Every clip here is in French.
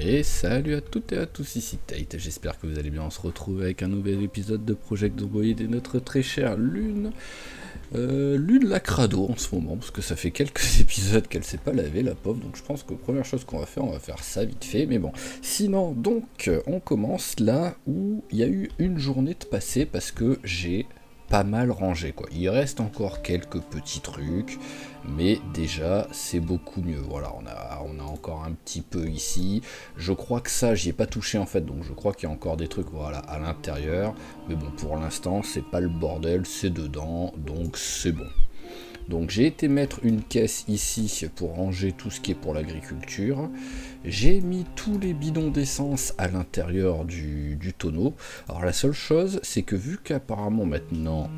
Et salut à toutes et à tous, ici Tate, j'espère que vous allez bien. On se retrouve avec un nouvel épisode de Project Zomboid et notre très chère Lune. Lune la crado en ce moment, parce que ça fait quelques épisodes qu'elle s'est pas lavée, la pauvre. Donc je pense que la première chose qu'on va faire, on va faire ça vite fait. Mais bon, sinon, donc, on commence là où il y a eu une journée de passé, parce que j'ai pas mal rangé, quoi. Il reste encore quelques petits trucs, mais déjà c'est beaucoup mieux. Voilà, on a encore un petit peu ici. Je crois que ça j'y ai pas touché en fait, donc je crois qu'il y a encore des trucs, voilà, à l'intérieur. Mais bon, pour l'instant c'est pas le bordel, c'est dedans, donc c'est bon. Donc j'ai été mettre une caisse ici pour ranger tout ce qui est pour l'agriculture. J'ai mis tous les bidons d'essence à l'intérieur du tonneau. Alors la seule chose, c'est que vu qu'apparemment maintenant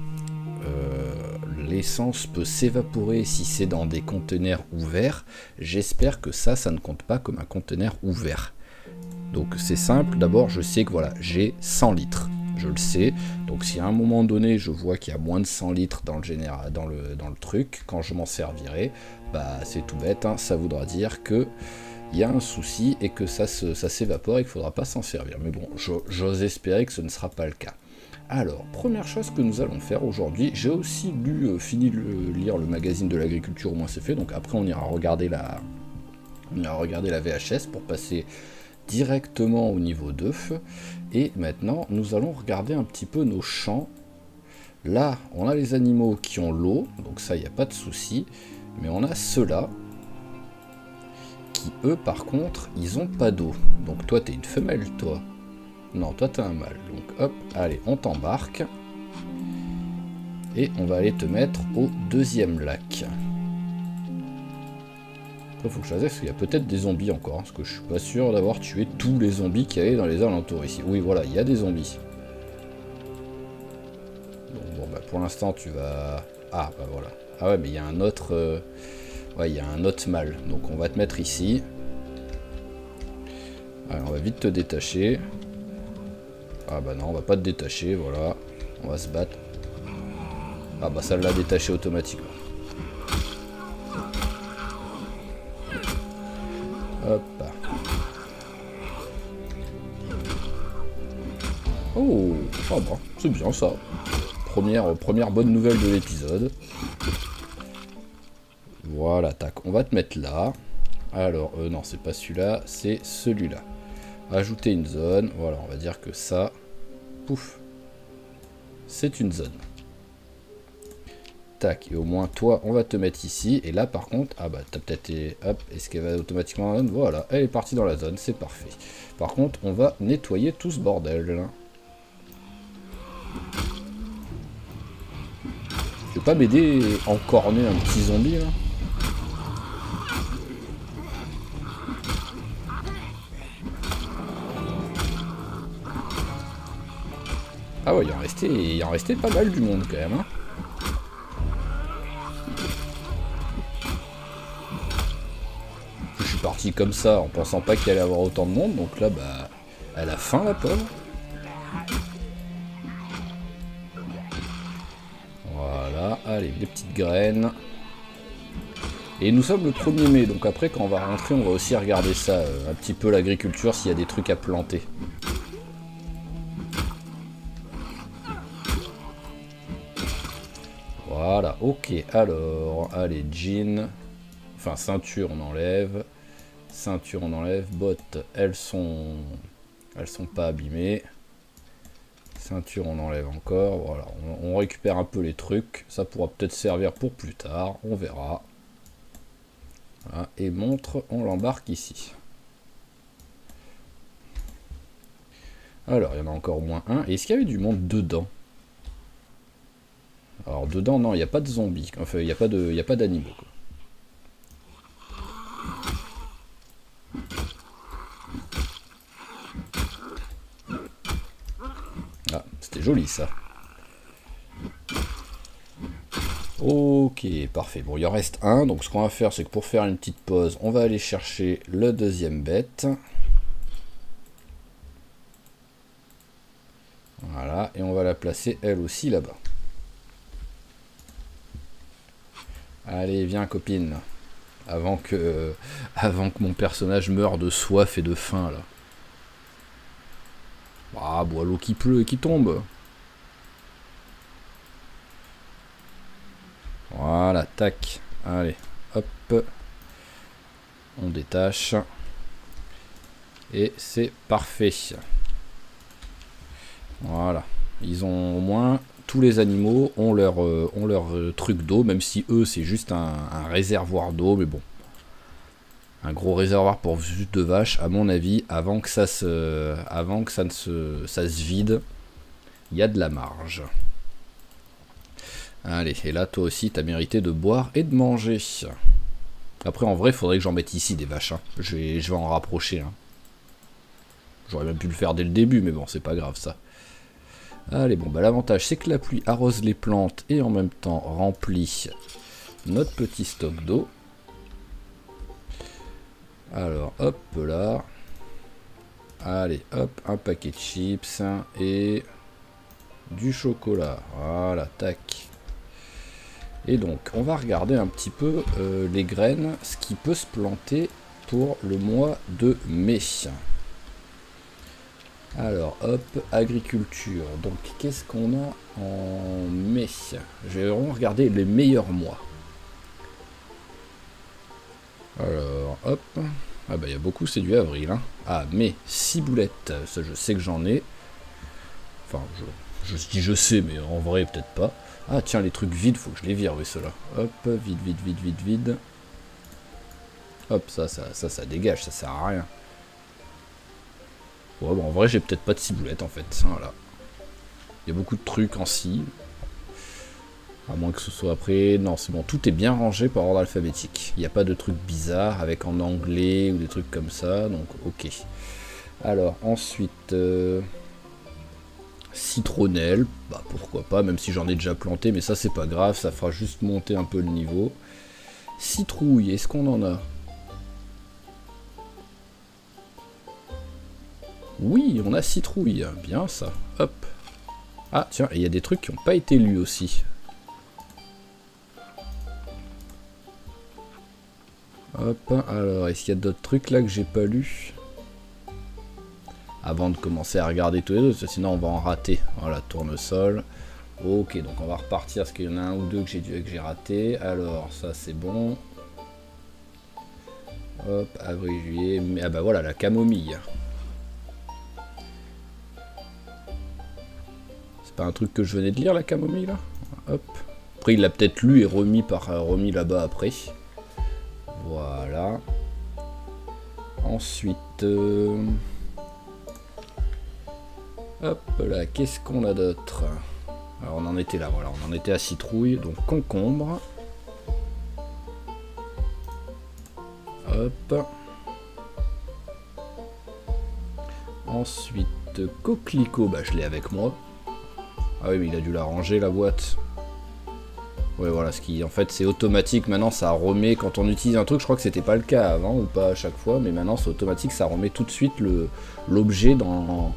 l'essence peut s'évaporer si c'est dans des conteneurs ouverts, j'espère que ça ne compte pas comme un conteneur ouvert. Donc c'est simple, d'abord je sais que voilà, j'ai 100 litres. Je le sais, donc si à un moment donné je vois qu'il y a moins de 100 litres dans le truc, quand je m'en servirai, bah c'est tout bête, hein, ça voudra dire que il y a un souci et que ça s'évapore et qu'il ne faudra pas s'en servir. Mais bon, j'ose espérer que ce ne sera pas le cas. Alors, première chose que nous allons faire aujourd'hui, j'ai aussi fini de lire le magazine de l'agriculture, au moins c'est fait, donc après on ira regarder la VHS pour passer directement au niveau 2. Et maintenant, nous allons regarder un petit peu nos champs. Là, on a les animaux qui ont l'eau, donc ça, il n'y a pas de souci. Mais on a ceux-là, qui eux, par contre, ils ont pas d'eau. Donc toi, t'es une femelle, toi. Non, toi, t'es un mâle. Donc hop, allez, on t'embarque. Et on va aller te mettre au deuxième lac. Il faut que je fasse parce qu'il y a peut-être des zombies encore, parce que je suis pas sûr d'avoir tué tous les zombies qu'il y avait dans les alentours ici. Oui, voilà, il y a des zombies. Bon, bah pour l'instant, tu vas... Ah, bah voilà. Ah ouais, mais il y a un autre... Ouais, il y a un autre mâle. Donc on va te mettre ici. Allez, on va vite te détacher. Ah bah non, on va pas te détacher, voilà. On va se battre. Ah bah ça l'a détaché automatiquement. Hop. Oh, ah bah, c'est bien ça. Première bonne nouvelle de l'épisode. Voilà, tac, on va te mettre là. Alors, non, c'est pas celui-là, c'est celui-là. Ajouter une zone, voilà, on va dire que ça, pouf, c'est une zone. Tac, et au moins toi, on va te mettre ici. Et là, par contre, ah bah, t'as peut-être... Hop, est-ce qu'elle va automatiquement dans la zone? Voilà, elle est partie dans la zone, c'est parfait. Par contre, on va nettoyer tout ce bordel, là. Tu veux pas m'aider à encorner un petit zombie, là? Ah ouais, il en restait pas mal du monde, quand même, hein. Je suis parti comme ça en pensant pas qu'il allait y avoir autant de monde, donc là, bah, elle a faim, la pauvre. Voilà, allez, des petites graines. Et nous sommes le 1er mai, donc après, quand on va rentrer, on va aussi regarder ça, un petit peu l'agriculture, s'il y a des trucs à planter. Voilà, ok, alors, allez, jean, enfin, ceinture, on enlève. Ceinture on enlève, bottes elles sont pas abîmées, ceinture on enlève encore, voilà, on récupère un peu les trucs, ça pourra peut-être servir pour plus tard, on verra. Voilà, et montre, on l'embarque ici. Alors il y en a encore au moins un, et est-ce qu'il y avait du monde dedans? Alors dedans non, il n'y a pas de zombies, enfin il n'y a pas d'animaux. Ah, c'était joli ça. Ok, parfait. Bon, il en reste un. Donc ce qu'on va faire, c'est que pour faire une petite pause, on va aller chercher le deuxième bête. Voilà, et on va la placer elle aussi là-bas. Allez, viens copine. avant que mon personnage meure de soif et de faim, là. Ah, bois l'eau qui pleut et qui tombe. Voilà, tac. Allez, hop. On détache. Et c'est parfait. Voilà. Ils ont au moins... Tous les animaux ont leur truc d'eau, même si eux, c'est juste un réservoir d'eau. Mais bon. Un gros réservoir pour juste de vaches, à mon avis, avant que ça se vide, il y a de la marge. Allez, et là, toi aussi, t'as mérité de boire et de manger. Après, en vrai, il faudrait que j'en mette ici des vaches. Hein. Je vais en rapprocher. Hein. J'aurais même pu le faire dès le début, mais bon, c'est pas grave, ça. Allez, bon, bah l'avantage, c'est que la pluie arrose les plantes et en même temps remplit notre petit stock d'eau. Alors, hop là. Allez, hop, un paquet de chips et du chocolat. Voilà, tac. Et donc, on va regarder un petit peu les graines, ce qui peut se planter pour le mois de mai. Alors, hop, agriculture. Donc, qu'est-ce qu'on a en mai? Je vais vraiment regarder les meilleurs mois. Alors, hop. Ah bah, il y a beaucoup, c'est du avril. Hein. Ah, mai, ciboulettes. Ça, je sais que j'en ai. Enfin, je dis je sais, mais en vrai, peut-être pas. Ah tiens, les trucs vides, faut que je les vire, oui, ceux-là. Hop, vide, vide, vide, vide, vide. Hop, ça dégage, ça sert à rien. Ouais, bon, en vrai, j'ai peut-être pas de ciboulette, en fait. Voilà. Il y a beaucoup de trucs en scie. À moins que ce soit après... Non, c'est bon, tout est bien rangé par ordre alphabétique. Il n'y a pas de trucs bizarres avec en anglais ou des trucs comme ça, donc ok. Alors, ensuite... Citronnelle, bah pourquoi pas, même si j'en ai déjà planté, mais ça c'est pas grave, ça fera juste monter un peu le niveau. Citrouille, est-ce qu'on en a? Oui, on a citrouille, bien ça, hop. Ah tiens, il y a des trucs qui n'ont pas été lus aussi. Hop, alors est-ce qu'il y a d'autres trucs là que j'ai pas lus? Avant de commencer à regarder tous les autres, sinon on va en rater. Voilà, tournesol. Ok, donc on va repartir parce qu'il y en a un ou deux que j'ai raté. Alors, ça c'est bon. Hop, avril, juillet. Mais, ah bah voilà, la camomille. C'est pas un truc que je venais de lire, la camomille là? Hop. Après, il l'a peut-être lu et remis là-bas après. Voilà. Ensuite. Hop là, qu'est-ce qu'on a d'autre? Alors on en était là, voilà, on en était à citrouille, donc concombre. Hop. Ensuite, coquelicot, bah je l'ai avec moi. Ah oui, mais il a dû la ranger la boîte. Ouais, voilà, ce qui en fait c'est automatique, maintenant ça remet, quand on utilise un truc, je crois que c'était pas le cas avant ou pas à chaque fois, mais maintenant c'est automatique, ça remet tout de suite l'objet dans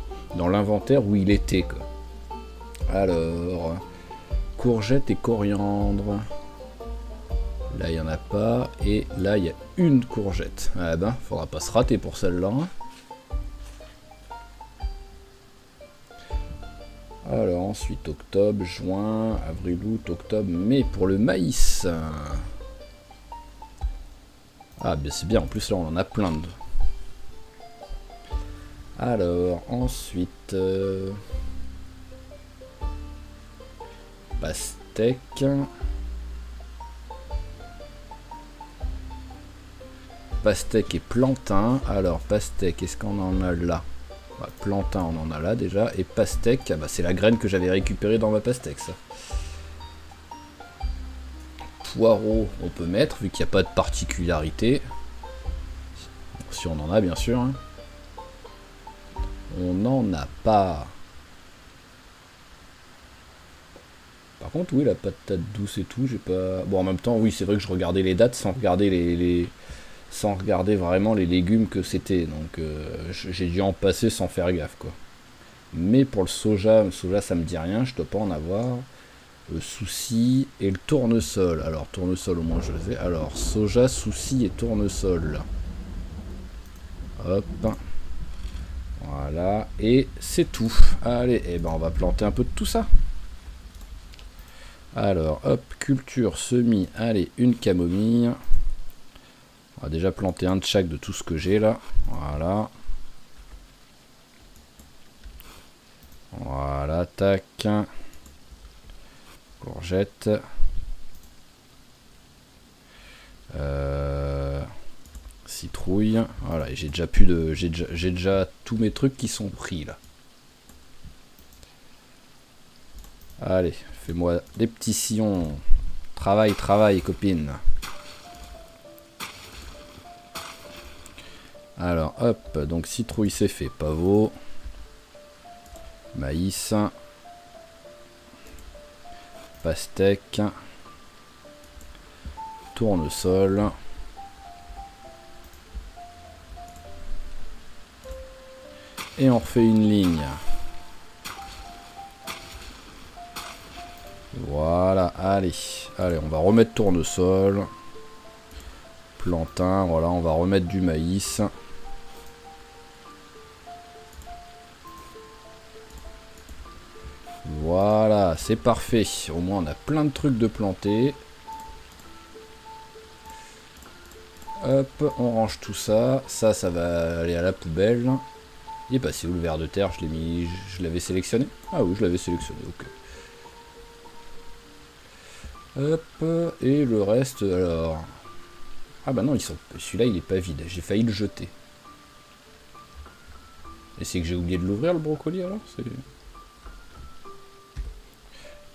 l'inventaire où il était, quoi. Alors, courgette et coriandre. Là, il n'y en a pas. Et là, il y a une courgette. Ah ben, faudra pas se rater pour celle-là. Alors, ensuite, octobre, juin, avril, août, octobre, mai pour le maïs. Ah, bien c'est bien. En plus, là, on en a plein de... Alors, ensuite... pastèque. Pastèque et plantain. Alors, pastèque, est-ce qu'on en a là? Bah, plantain, on en a là déjà. Et pastèque, ah bah, c'est la graine que j'avais récupérée dans ma pastèque, ça. Poireau, on peut mettre, vu qu'il n'y a pas de particularité. Si on en a, bien sûr. Hein. On n'en a pas. Par contre, oui, la patate douce et tout, j'ai pas... Bon, en même temps, oui, c'est vrai que je regardais les dates sans regarder sans regarder vraiment les légumes que c'était. Donc, j'ai dû en passer sans faire gaffe, quoi. Mais pour le soja, ça me dit rien, je dois pas en avoir. Souci et le tournesol. Alors tournesol au moins je les ai. Alors soja, souci et tournesol. Hop. Voilà. Et c'est tout. Allez, et ben on va planter un peu de tout ça. Alors hop, culture, semis. Allez, une camomille. On va déjà planter un de chaque de tout ce que j'ai là. Voilà. Voilà, tac. Courgette. Citrouille. Voilà, et j'ai déjà plus de. J'ai déjà tous mes trucs qui sont pris là. Allez, fais-moi des petits sillons. Travail, travail, copine. Alors, hop, donc citrouille c'est fait. Pavot. Maïs. Pastèque. Tournesol. Et on refait une ligne. Voilà, allez. Allez, on va remettre tournesol. Plantain, voilà, on va remettre du maïs. Voilà, c'est parfait. Au moins, on a plein de trucs de planter. Hop, on range tout ça. Ça va aller à la poubelle. Il est passé où le ver de terre? Je l'ai mis. Je l'avais sélectionné? Ah oui, je l'avais sélectionné, ok. Hop, et le reste, alors... Ah bah non, celui-là, il est pas vide. J'ai failli le jeter. Et c'est que j'ai oublié de l'ouvrir, le brocoli, alors? C'est...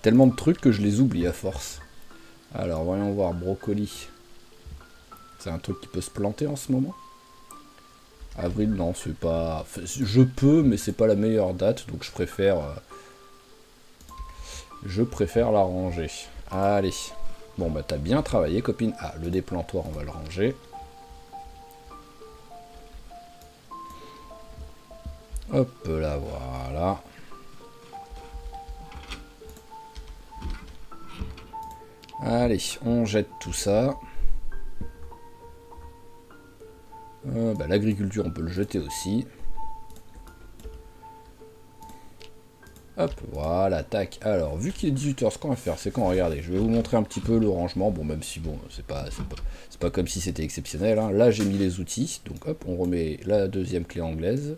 Tellement de trucs que je les oublie à force. Alors, voyons voir, brocoli. C'est un truc qui peut se planter en ce moment? Avril, non, c'est pas... Enfin, je peux, mais c'est pas la meilleure date, donc je préfère la ranger. Allez. Bon, bah t'as bien travaillé, copine. Ah, le déplantoir, on va le ranger. Hop là, voilà. Allez, on jette tout ça. Bah, l'agriculture, on peut le jeter aussi. Hop, voilà, tac. Alors, vu qu'il est 18 h, ce qu'on va faire, c'est qu'on regardez, je vais vous montrer un petit peu le rangement. Bon, même si, bon, c'est pas comme si c'était exceptionnel. Hein. Là, j'ai mis les outils. Donc, hop, on remet la deuxième clé anglaise.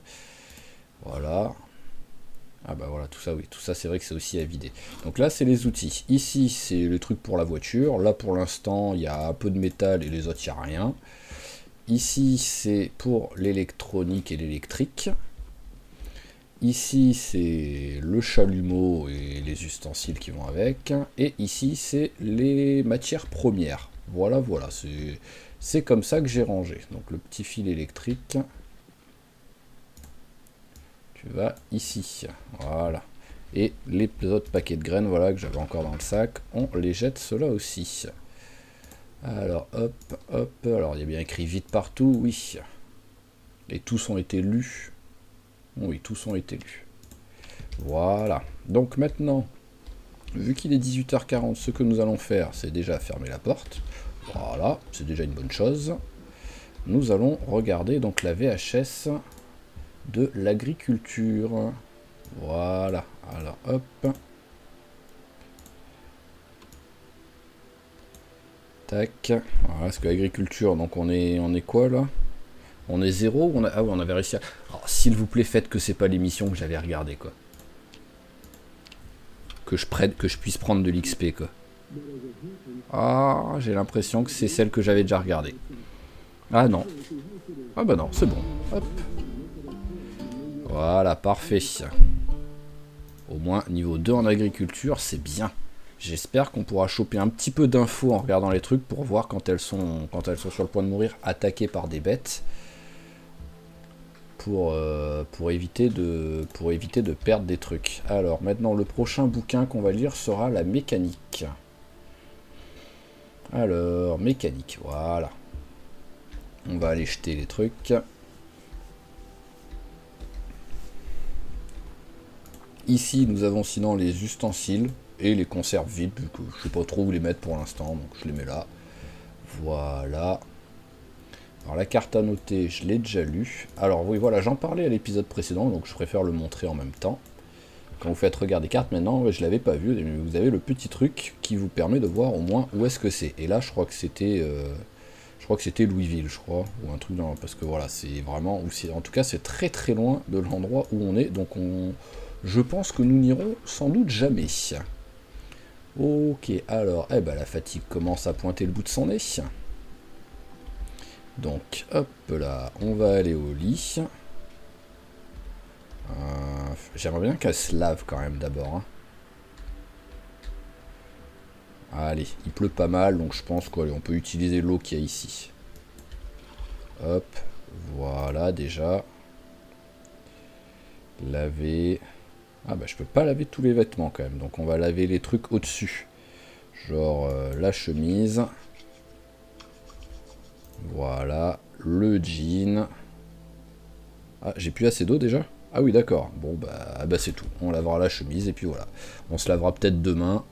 Voilà. Ah bah voilà, tout ça, oui. Tout ça, c'est vrai que c'est aussi à vider. Donc là, c'est les outils. Ici, c'est le truc pour la voiture. Là, pour l'instant, il y a un peu de métal et les autres, il n'y a rien. Ici, c'est pour l'électronique et l'électrique. Ici, c'est le chalumeau et les ustensiles qui vont avec. Et ici, c'est les matières premières. Voilà, voilà. C'est comme ça que j'ai rangé. Donc, le petit fil électrique. Tu vas ici. Voilà. Et les autres paquets de graines, voilà, que j'avais encore dans le sac, on les jette ceux-là aussi. Alors, hop, hop. Alors, il y a bien écrit vite partout, oui. Et tous ont été lus. Oui, tous ont été lus. Voilà. Donc maintenant, vu qu'il est 18 h 40, ce que nous allons faire, c'est déjà fermer la porte. Voilà, c'est déjà une bonne chose. Nous allons regarder donc la VHS de l'agriculture. Voilà. Alors, hop. Tac. Voilà, parce que l'agriculture, donc on est quoi là? On est 0 ou on a... Ah oui, on avait réussi à... Oh, s'il vous plaît, faites que c'est pas l'émission que j'avais regardée, quoi. Que je puisse prendre de l'XP, quoi. Ah, j'ai l'impression que c'est celle que j'avais déjà regardée. Ah non. Ah bah non, c'est bon. Hop. Voilà, parfait. Au moins, niveau 2 en agriculture, c'est bien. J'espère qu'on pourra choper un petit peu d'infos en regardant les trucs pour voir quand elles sont sur le point de mourir, attaquées par des bêtes. Pour éviter de perdre des trucs. Alors maintenant le prochain bouquin qu'on va lire sera la mécanique. Alors mécanique, voilà. On va aller jeter les trucs. Ici nous avons sinon les ustensiles. Et les conserves vides, vu que je sais pas trop où les mettre pour l'instant, donc je les mets là. Voilà. Alors la carte à noter, je l'ai déjà lue. Alors oui, voilà, j'en parlais à l'épisode précédent, donc je préfère le montrer en même temps. Quand vous faites regarder cartes maintenant, je l'avais pas vu, mais vous avez le petit truc qui vous permet de voir au moins où est-ce que c'est. Et là, je crois que c'était Louisville, je crois, ou un truc dans, parce que voilà, c'est vraiment, en tout cas, c'est très très loin de l'endroit où on est, donc je pense que nous n'irons sans doute jamais. Ok, alors, eh ben la fatigue commence à pointer le bout de son nez. Donc, hop là, on va aller au lit. J'aimerais bien qu'elle se lave quand même d'abord. Hein. Allez, il pleut pas mal, donc je pense qu'on peut utiliser l'eau qu'il y a ici. Hop, voilà déjà. Laver. Ah bah je peux pas laver tous les vêtements quand même, donc on va laver les trucs au-dessus. Genre la chemise. Voilà, le jean. Ah, j'ai plus assez d'eau déjà? Ah oui, d'accord. Bon, bah c'est tout. On lavera la chemise et puis voilà. On se lavera peut-être demain.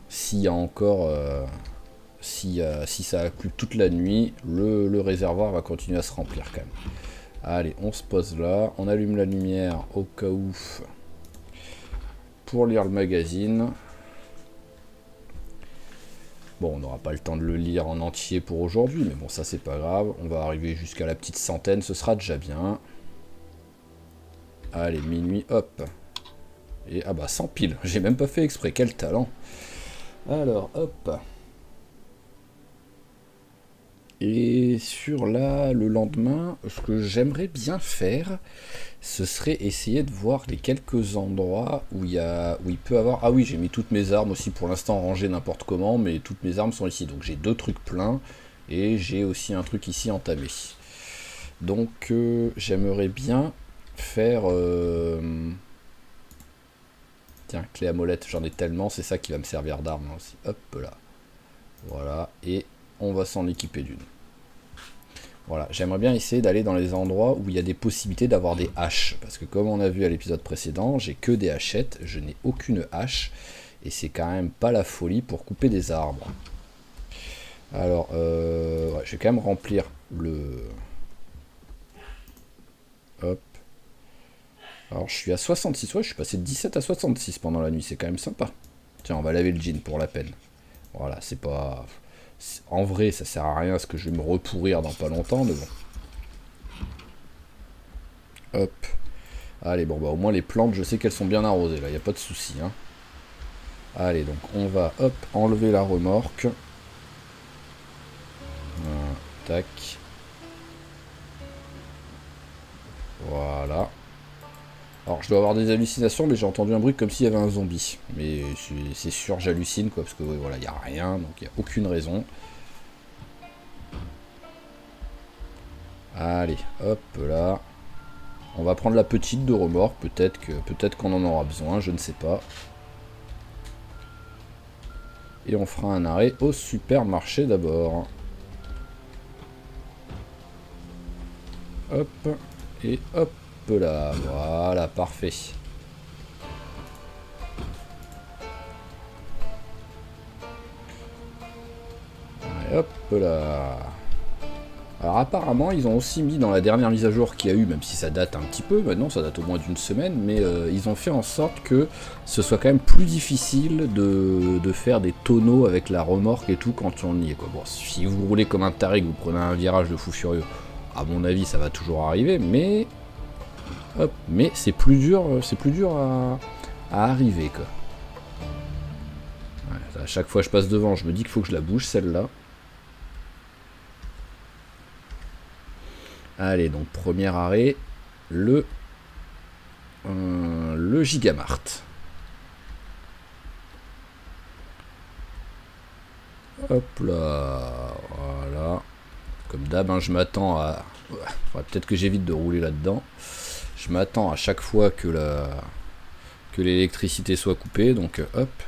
S'il y a encore... si ça a plu toute la nuit, le réservoir va continuer à se remplir quand même. Allez, on se pose là. On allume la lumière au cas où pour lire le magazine. Bon, on n'aura pas le temps de le lire en entier pour aujourd'hui, mais bon, ça c'est pas grave. On va arriver jusqu'à la petite centaine, ce sera déjà bien. Allez, minuit, hop. Et ah bah 100 piles, j'ai même pas fait exprès, quel talent. Alors, hop. Et sur là, le lendemain, ce que j'aimerais bien faire, ce serait essayer de voir les quelques endroits où il peut avoir... Ah oui, j'ai mis toutes mes armes aussi pour l'instant rangées n'importe comment, mais toutes mes armes sont ici. Donc j'ai 2 trucs pleins et j'ai aussi un truc ici entamé. Donc j'aimerais bien faire... Tiens, clé à molette, j'en ai tellement, c'est ça qui va me servir d'arme aussi. Hop là. Voilà, et on va s'en équiper d'une. Voilà, j'aimerais bien essayer d'aller dans les endroits où il y a des possibilités d'avoir des haches. Parce que comme on a vu à l'épisode précédent, j'ai que des hachettes, je n'ai aucune hache. Et c'est quand même pas la folie pour couper des arbres. Alors, ouais, je vais quand même remplir le... Hop. Alors, je suis à 66, ouais, je suis passé de 17 à 66 pendant la nuit, c'est quand même sympa. Tiens, on va laver le jean pour la peine. Voilà, c'est pas... En vrai, ça sert à rien, parce que je vais me repourrir dans pas longtemps, mais bon. Hop. Allez, bon, bah au moins les plantes, je sais qu'elles sont bien arrosées, là, il n'y a pas de souci. Hein. Allez, donc on va, hop, enlever la remorque. Tac. Voilà. Alors, je dois avoir des hallucinations, mais j'ai entendu un bruit comme s'il y avait un zombie. Mais c'est sûr, j'hallucine, quoi, parce que voilà, il n'y a rien, donc il n'y a aucune raison. Allez, hop là. On va prendre la petite de remorque, peut-être qu'on en aura besoin, je ne sais pas. Et on fera un arrêt au supermarché d'abord. Hop, et hop là, voilà, parfait. Et hop là. Alors apparemment ils ont aussi mis dans la dernière mise à jour qu'il y a eu, même si ça date un petit peu, maintenant ça date au moins d'une semaine, mais ils ont fait en sorte que ce soit quand même plus difficile de faire des tonneaux avec la remorque et tout quand on y est. Quoi. Bon, si vous roulez comme un taré, que vous prenez un virage de fou furieux, à mon avis ça va toujours arriver, mais hop, mais c'est plus dur à arriver quoi. Ouais, à chaque fois que je passe devant, je me dis qu'il faut que je la bouge celle-là. Allez, donc premier arrêt, le Gigamart. Hop là, voilà. Comme d'hab, hein, je m'attends à... Ouais, peut-être que j'évite de rouler là-dedans. Je m'attends à chaque fois que l'électricité soit coupée, donc hop.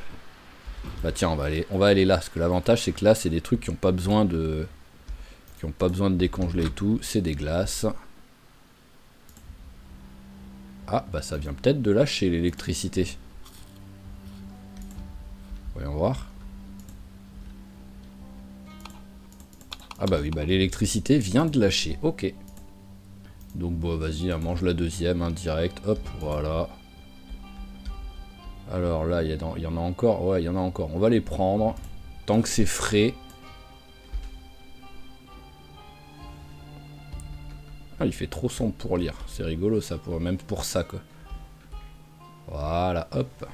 Bah tiens, on va aller là, parce que l'avantage c'est que là, c'est des trucs qui n'ont pas besoin de... décongeler et tout, c'est des glaces. Ah, bah ça vient peut-être de lâcher l'électricité. Voyons voir. Ah bah oui, bah l'électricité vient de lâcher. Ok. Donc bon, vas-y, mange la deuxième, direct. Hop, voilà. Alors là, il y en a encore. Ouais, il y en a encore. On va les prendre. Tant que c'est frais. Ah, il fait trop sombre pour lire. C'est rigolo ça, même pour ça quoi. Voilà, hop.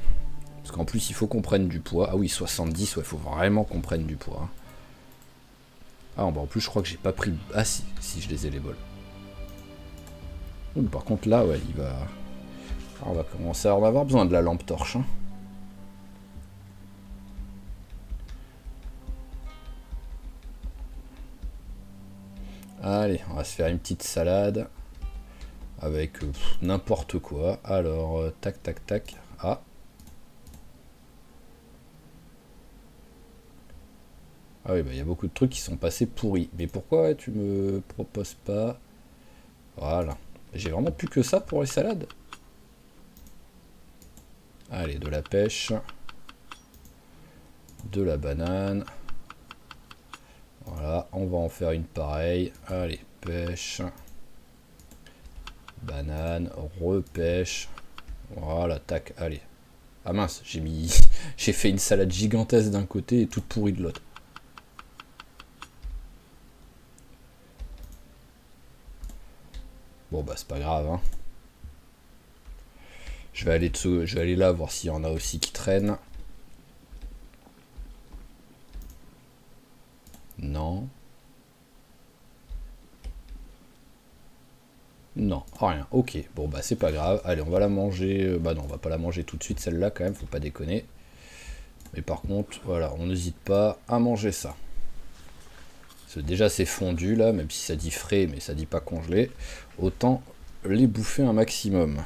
Parce qu'en plus, il faut qu'on prenne du poids. Ah oui, 70, ouais, il faut vraiment qu'on prenne du poids. Ah, bah en plus, je crois que j'ai pas pris... Ah si, si, je les ai les bols. Par contre, là, ouais, il va... Ah, on va commencer à en avoir besoin de la lampe torche. Hein. Allez, on va se faire une petite salade. Avec n'importe quoi. Alors, tac, tac, tac. Ah. Ah oui, bah il y a beaucoup de trucs qui sont passés pourris. Mais pourquoi tu me proposes pas... Voilà. J'ai vraiment plus que ça pour les salades. Allez, de la pêche. De la banane. Voilà, on va en faire une pareille. Allez, pêche. Banane, repêche. Voilà, tac, allez. Ah mince, j'ai mis... j'ai fait une salade gigantesque d'un côté et toute pourrie de l'autre. Bon bah c'est pas grave hein. Je vais aller là voir s'il y en a aussi qui traînent. Non. Non, rien. Ok, bon bah c'est pas grave. Allez, on va la manger. Bah non, on va pas la manger tout de suite celle-là quand même, faut pas déconner. Mais par contre, voilà, on n'hésite pas à manger ça. Parce que déjà c'est fondu là, même si ça dit frais, mais ça dit pas congelé. Autant les bouffer un maximum.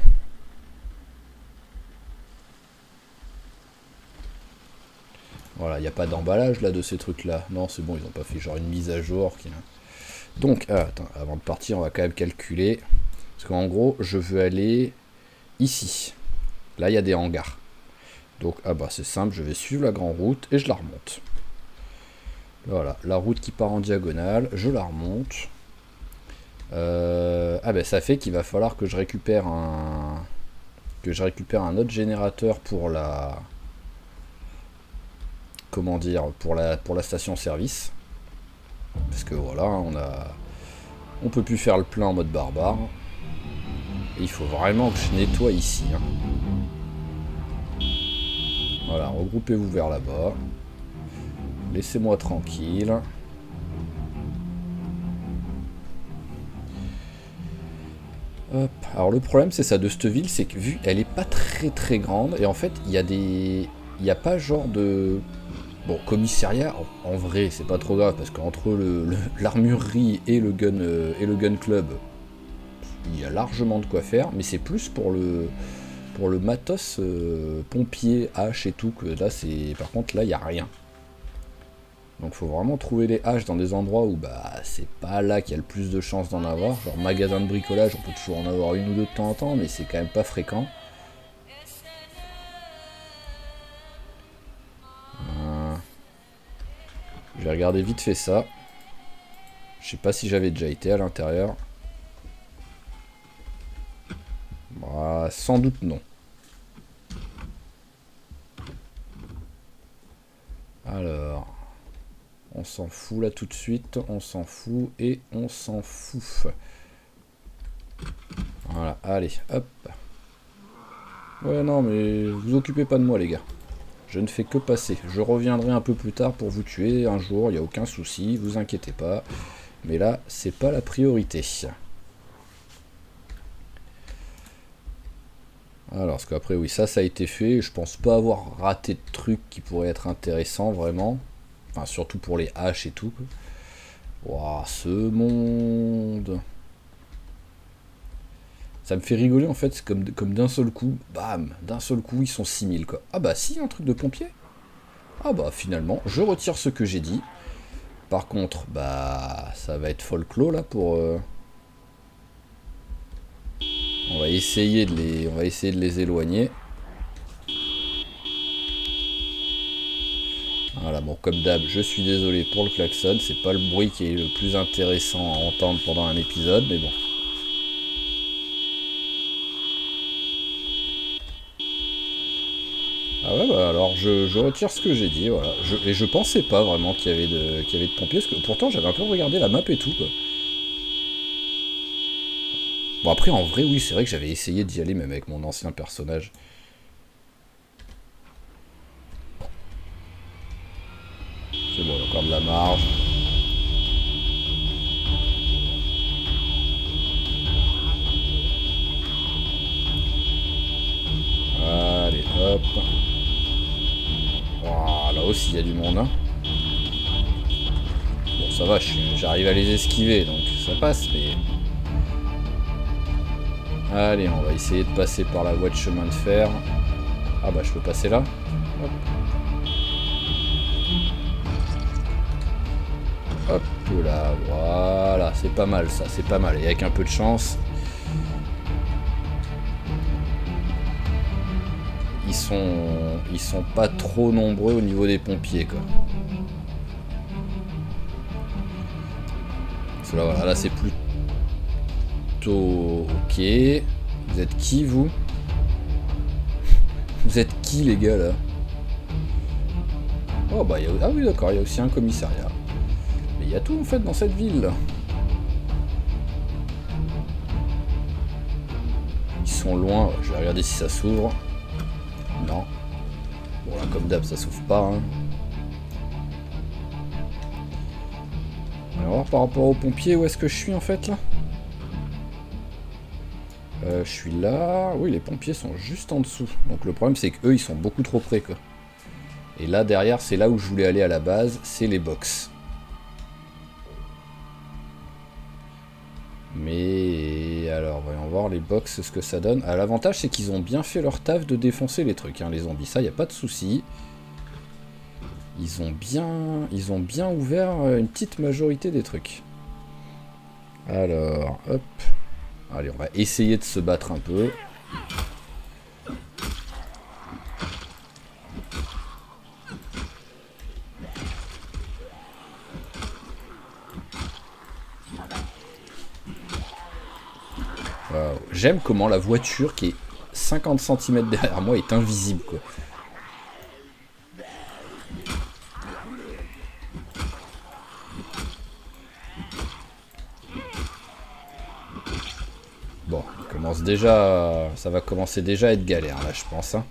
Voilà, il n'y a pas d'emballage là de ces trucs là. Non, c'est bon, ils n'ont pas fait genre une mise à jour. Donc, attends, avant de partir, on va quand même calculer. Parce qu'en gros, je veux aller ici. Là, il y a des hangars. Donc, ah bah c'est simple, je vais suivre la grande route et je la remonte. Voilà, la route qui part en diagonale, je la remonte. Ah bah ça fait qu'il va falloir que je récupère un... autre générateur pour la... Comment dire, pour la station-service. Parce que voilà, on peut plus faire le plein en mode barbare. Et il faut vraiment que je nettoie ici. Hein. Voilà, regroupez-vous vers là-bas. Laissez-moi tranquille. Hop. Alors le problème c'est ça de cette ville, c'est que vu elle est pas très grande, et en fait il y a des... Il n'y a pas genre de... Bon, commissariat, en vrai, c'est pas trop grave, parce qu'entre l'armurerie et le gun club, il y a largement de quoi faire, mais c'est plus pour le matos pompier, hache et tout, que là, c'est... Par contre, là, il n'y a rien. Donc, faut vraiment trouver les haches dans des endroits où, bah, c'est pas là qu'il y a le plus de chances d'en avoir. Genre, magasin de bricolage, on peut toujours en avoir une ou deux de temps en temps, mais c'est quand même pas fréquent. Je vais regarder vite fait ça. Je sais pas si j'avais déjà été à l'intérieur. Bah, sans doute non. Alors, on s'en fout là tout de suite. On s'en fout et on s'en fout. Voilà, allez, hop. Ouais, non, mais vous occupez pas de moi, les gars. Je ne fais que passer. Je reviendrai un peu plus tard pour vous tuer un jour, il n'y a aucun souci, vous inquiétez pas. Mais là, c'est pas la priorité. Alors, parce qu'après, oui, ça a été fait. Je pense pas avoir raté de trucs qui pourraient être intéressants, vraiment. Enfin, surtout pour les haches et tout. Waouh, ce monde. Ça me fait rigoler, en fait, c'est comme d'un seul coup, bam, d'un seul coup, ils sont 6000, quoi. Ah bah si, un truc de pompier. Ah bah finalement, je retire ce que j'ai dit. Par contre, bah, ça va être folklore, là, pour... On va essayer de les éloigner. Voilà, bon, comme d'hab, je suis désolé pour le klaxon. C'est pas le bruit qui est le plus intéressant à entendre pendant un épisode, mais bon. Ah ouais, bah alors je retire ce que j'ai dit, voilà. Et je pensais pas vraiment qu'il y avait de pompiers, parce que pourtant j'avais un peu regardé la map et tout, quoi. Bon après, en vrai, oui, c'est vrai que j'avais essayé d'y aller, même avec mon ancien personnage. C'est bon, il y a encore de la marge. Allez, hop. Oh, là aussi, il y a du monde, hein. Bon, ça va, j'arrive à les esquiver, donc ça passe, mais... Allez, on va essayer de passer par la voie de chemin de fer. Ah bah, je peux passer là. Hop. Hop là, voilà, c'est pas mal ça, c'est pas mal. Et avec un peu de chance, ils sont pas trop nombreux au niveau des pompiers, quoi. Parce que là, voilà, là c'est plutôt ok. Vous êtes qui, vous? Vous êtes qui, les gars, là? Oh bah, ah oui, d'accord, il y a aussi un commissariat. Mais il y a tout en fait dans cette ville là. Ils sont loin, je vais regarder si ça s'ouvre. Non. Bon là comme d'hab ça s'ouvre pas, hein. On va voir par rapport aux pompiers où est-ce que je suis en fait là. Je suis là. Oui, les pompiers sont juste en dessous. Donc le problème c'est qu'eux ils sont beaucoup trop près, quoi. Et là derrière c'est là où je voulais aller à la base, c'est les box. Mais alors, voyons voir les box ce que ça donne. Ah, l'avantage c'est qu'ils ont bien fait leur taf de défoncer les trucs, hein, les zombies. Ça, y a pas de souci. Ils ont bien ouvert une petite majorité des trucs. Alors, hop. Allez, on va essayer de se battre un peu. Wow. J'aime comment la voiture qui est 50 cm derrière moi est invisible, quoi. Bon, ça va commencer déjà à être galère là, je pense, hein.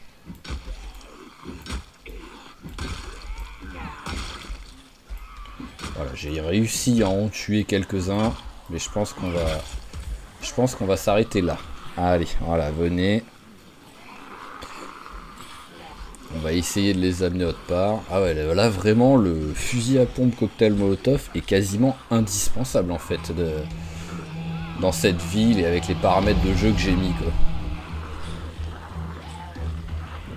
Voilà, j'ai réussi à en tuer quelques-uns, mais je pense qu'on va s'arrêter là. Allez, voilà, venez. On va essayer de les amener autre part. Ah ouais, là vraiment, le fusil à pompe cocktail Molotov est quasiment indispensable en fait dans cette ville et avec les paramètres de jeu que j'ai mis, quoi.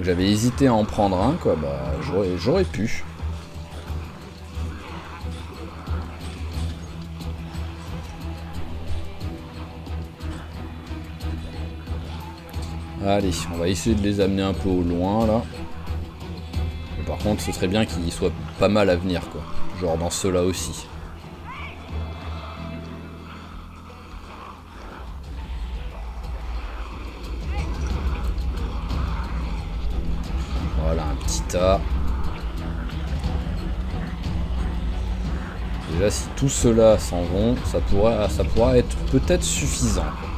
J'avais hésité à en prendre un, quoi, bah j'aurais pu. Allez, on va essayer de les amener un peu au loin, là. Mais par contre, ce serait bien qu'ils soient pas mal à venir, quoi. Genre dans ceux-là aussi. Voilà, un petit tas. Déjà, si tous ceux-là s'en vont, ça pourra être peut-être suffisant, quoi.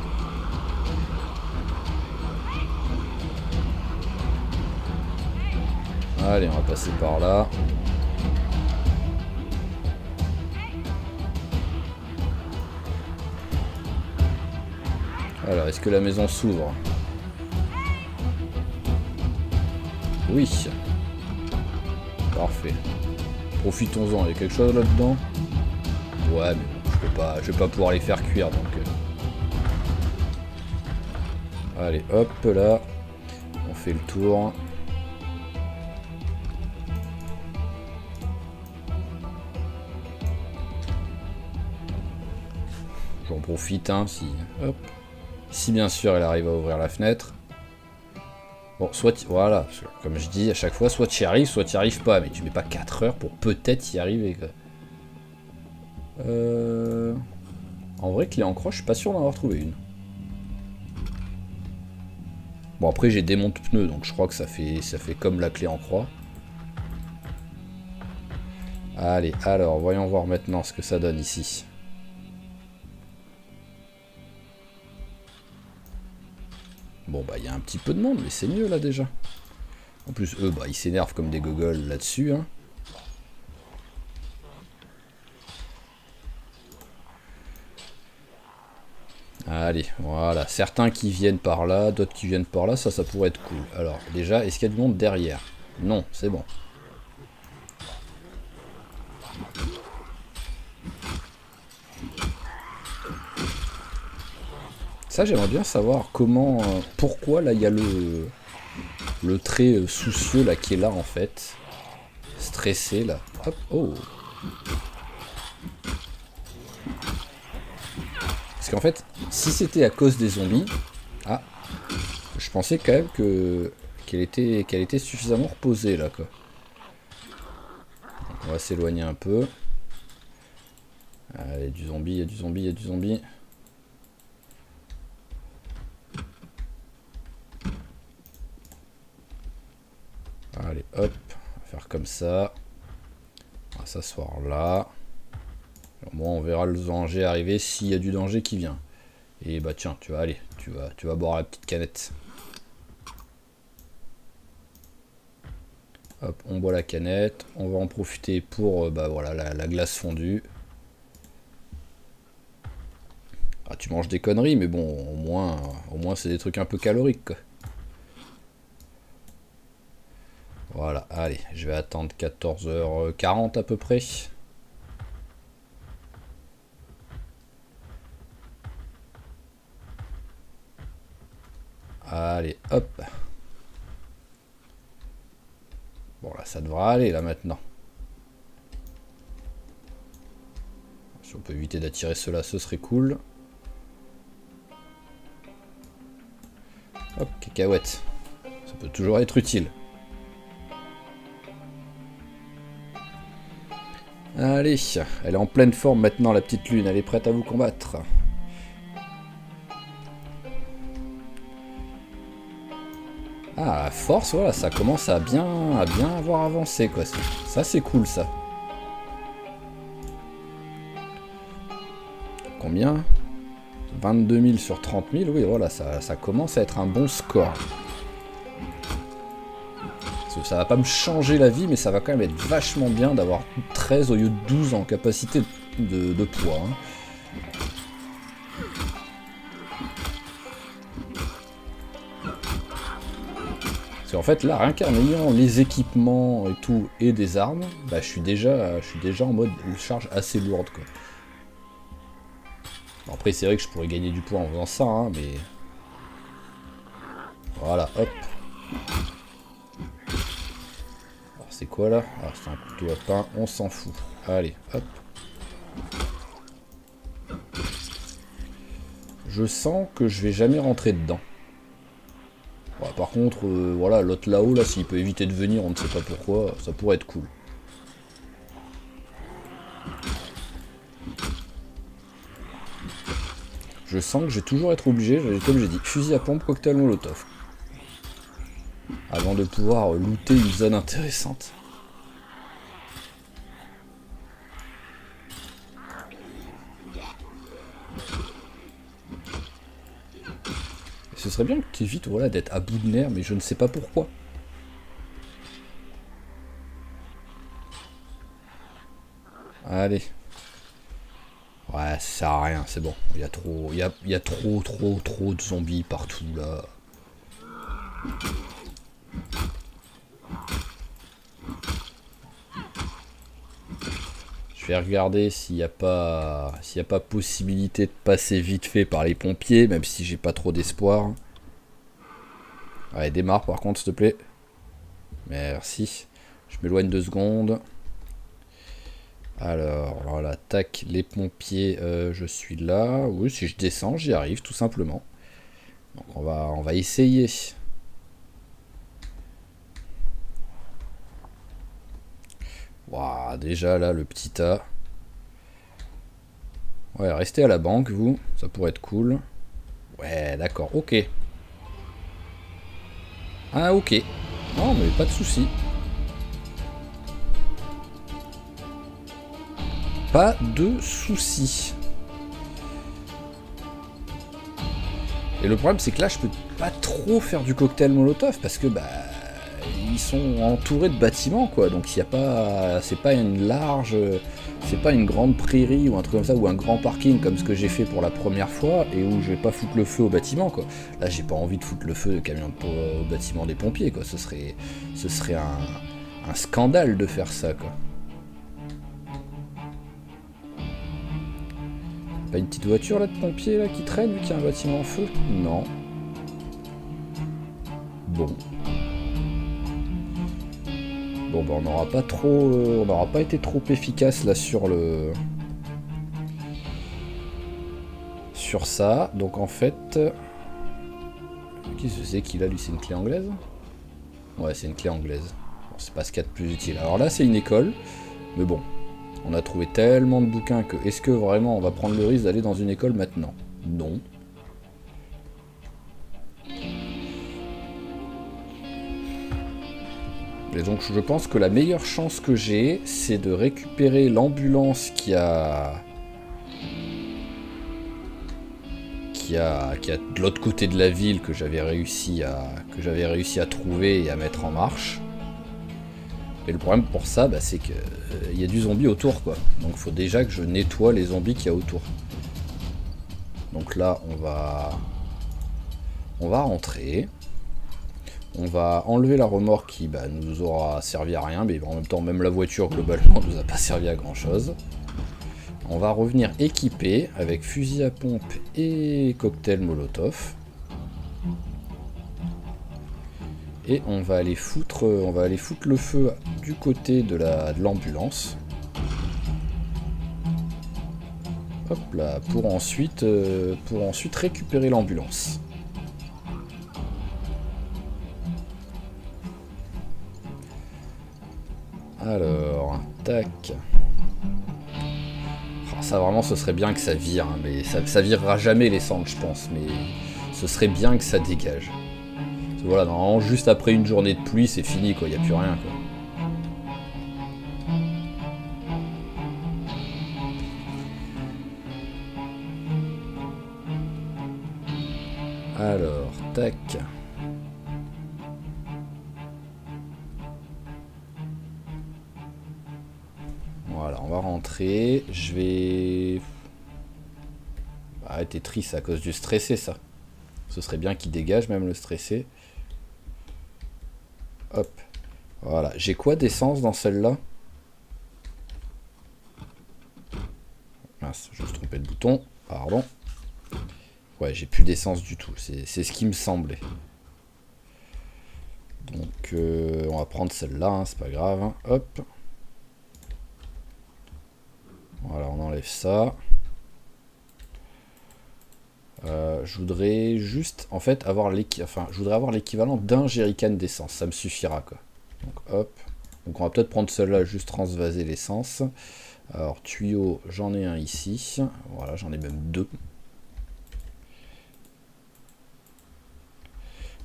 Allez, on va passer par là. Alors, est-ce que la maison s'ouvre? Oui. Parfait. Profitons-en, il y a quelque chose là-dedans? Ouais, mais je vais pas pouvoir les faire cuire, donc... Allez, hop, là. On fait le tour. J'en profite, hein, si... Hop. Si bien sûr elle arrive à ouvrir la fenêtre. Bon, voilà, comme je dis à chaque fois, soit tu y arrives, soit tu y arrives pas. Mais tu mets pas 4 heures pour peut-être y arriver, quoi. En vrai, clé en croix, je suis pas sûr d'en avoir trouvé une. Bon, après, j'ai démonte pneu, donc je crois que ça fait comme la clé en croix. Allez, alors, voyons voir maintenant ce que ça donne ici. Bon, bah, il y a un petit peu de monde, mais c'est mieux, là, déjà. En plus, eux, bah, ils s'énervent comme des gogoles là-dessus, hein. Allez, voilà. Certains qui viennent par là, d'autres qui viennent par là, ça pourrait être cool. Alors, déjà, est-ce qu'il y a du monde derrière? Non, c'est bon. Ça, j'aimerais bien savoir comment... pourquoi, là, il y a le trait soucieux, là, qui est là, en fait. Stressé, là. Hop, oh. Parce qu'en fait, si c'était à cause des zombies... Ah, je pensais quand même qu'elle était suffisamment reposée, là, quoi. Donc, on va s'éloigner un peu. Allez, du zombie, il y a du zombie, il y a du zombie. Allez, hop, on va faire comme ça. On va s'asseoir là. Au moins, on verra le danger arriver s'il y a du danger qui vient. Et bah tiens, tu vas aller, tu vas boire la petite canette. Hop, on boit la canette. On va en profiter pour bah voilà la glace fondue. Ah, tu manges des conneries, mais bon, au moins c'est des trucs un peu caloriques, quoi. Voilà, allez, je vais attendre 14h40 à peu près. Allez, hop. Bon, là, ça devra aller, là, maintenant. Si on peut éviter d'attirer cela, ce serait cool. Hop, cacahuète. Ça peut toujours être utile. Allez, elle est en pleine forme maintenant, la petite lune. Elle est prête à vous combattre. Ah, à force, voilà, ça commence à bien avoir avancé, quoi. Ça, c'est cool, ça. Combien? 22 000 sur 30 000, oui, voilà, ça commence à être un bon score. Ça va pas me changer la vie, mais ça va quand même être vachement bien d'avoir 13 au lieu de 12 en capacité de poids. Hein. Parce qu'en fait, là, rien qu'en ayant les équipements et tout, et des armes, bah, je suis déjà en mode charge assez lourde, quoi. Bon, après, c'est vrai que je pourrais gagner du poids en faisant ça, hein, mais... Voilà, hop. Alors, c'est quoi, là? Ah, c'est un couteau à pain, on s'en fout. Allez, hop. Je sens que je vais jamais rentrer dedans. Bon, par contre, voilà, l'autre là-haut, là, s'il peut éviter de venir, on ne sait pas pourquoi, ça pourrait être cool. Je sens que je vais toujours être obligé, comme j'ai dit, fusil à pompe, cocktail molotov. Avant de pouvoir looter une zone intéressante. Et ce serait bien que tu évites voilà, d'être à bout de nerfs, mais je ne sais pas pourquoi. Allez. Ouais, ça sert à rien, c'est bon. Il y a trop, il y a trop de zombies partout là. Je vais regarder s'il n'y a pas possibilité de passer vite fait par les pompiers, même si j'ai pas trop d'espoir. Allez, démarre par contre, s'il te plaît. Merci. Je m'éloigne 2 secondes. Alors, voilà, tac, les pompiers, je suis là. Oui, si je descends, j'y arrive, tout simplement. Donc on va essayer. Waouh, déjà là, le petit A. Ouais, restez à la banque, vous. Ça pourrait être cool. Ouais, d'accord, ok. Ah, ok. Non, mais pas de soucis. Pas de soucis. Et le problème, c'est que là, je peux pas trop faire du cocktail Molotov parce que, bah, ils sont entourés de bâtiments, quoi. Donc, il y a pas, c'est pas une large, c'est pas une grande prairie ou un truc comme ça, ou un grand parking comme ce que j'ai fait pour la première fois et où je vais pas foutre le feu au bâtiment, quoi. Là, j'ai pas envie de foutre le feu au bâtiment des pompiers, quoi. Ce serait un scandale de faire ça, quoi. Pas une petite voiture là de pompier là qui traîne vu qu'il y a un bâtiment en feu? Non. Bon. Bon bah on n'aura pas trop. On n'aura pas été trop efficace là sur le. Sur ça. Donc en fait. Qu'est-ce que c'est qu'il a lui? C'est une clé anglaise? Ouais, c'est une clé anglaise. Bon, c'est pas ce qu'il y a de plus utile. Alors là c'est une école. Mais bon. On a trouvé tellement de bouquins que... Est-ce que vraiment on va prendre le risque d'aller dans une école maintenant? Non. Et donc je pense que la meilleure chance que j'ai, c'est de récupérer l'ambulance qui a de l'autre côté de la ville que j'avais réussi à trouver et à mettre en marche. Et le problème pour ça, bah, c'est qu'il y a du zombie autour, quoi. Donc il faut déjà que je nettoie les zombies qu'il y a autour. Donc là, on va rentrer. On va enlever la remorque qui nous aura servi à rien, mais en même temps, même la voiture, globalement, nous a pas servi à grand chose. On va revenir équipé avec fusil à pompe et cocktail Molotov. Et on va aller foutre le feu du côté de l'ambulance. Hop là, pour ensuite récupérer l'ambulance. Alors, tac. Oh, ça vraiment, ce serait bien que ça vire, hein, mais ça virera jamais les cendres, je pense, mais ce serait bien que ça dégage. Voilà, normalement, juste après une journée de pluie, c'est fini, quoi. Il n'y a plus rien, quoi. Alors, tac. Voilà, on va rentrer. Je vais... Ah, t'es triste à cause du stressé, ça. Ce serait bien qu'il dégage, même le stressé. Hop. Voilà. J'ai quoi d'essence dans celle-là? Mince, je me suis trompé de bouton. Pardon. Ouais, j'ai plus d'essence du tout. C'est ce qui me semblait. Donc, on va prendre celle-là, hein, c'est pas grave. Hein. Hop. Voilà, on enlève ça. Je voudrais juste, en fait, avoir l'équivalent d'un jerrycan d'essence. Ça me suffira, quoi. Donc, hop. Donc, on va peut-être prendre celle-là, juste transvaser l'essence. Alors, tuyau, j'en ai un ici. Voilà, j'en ai même deux.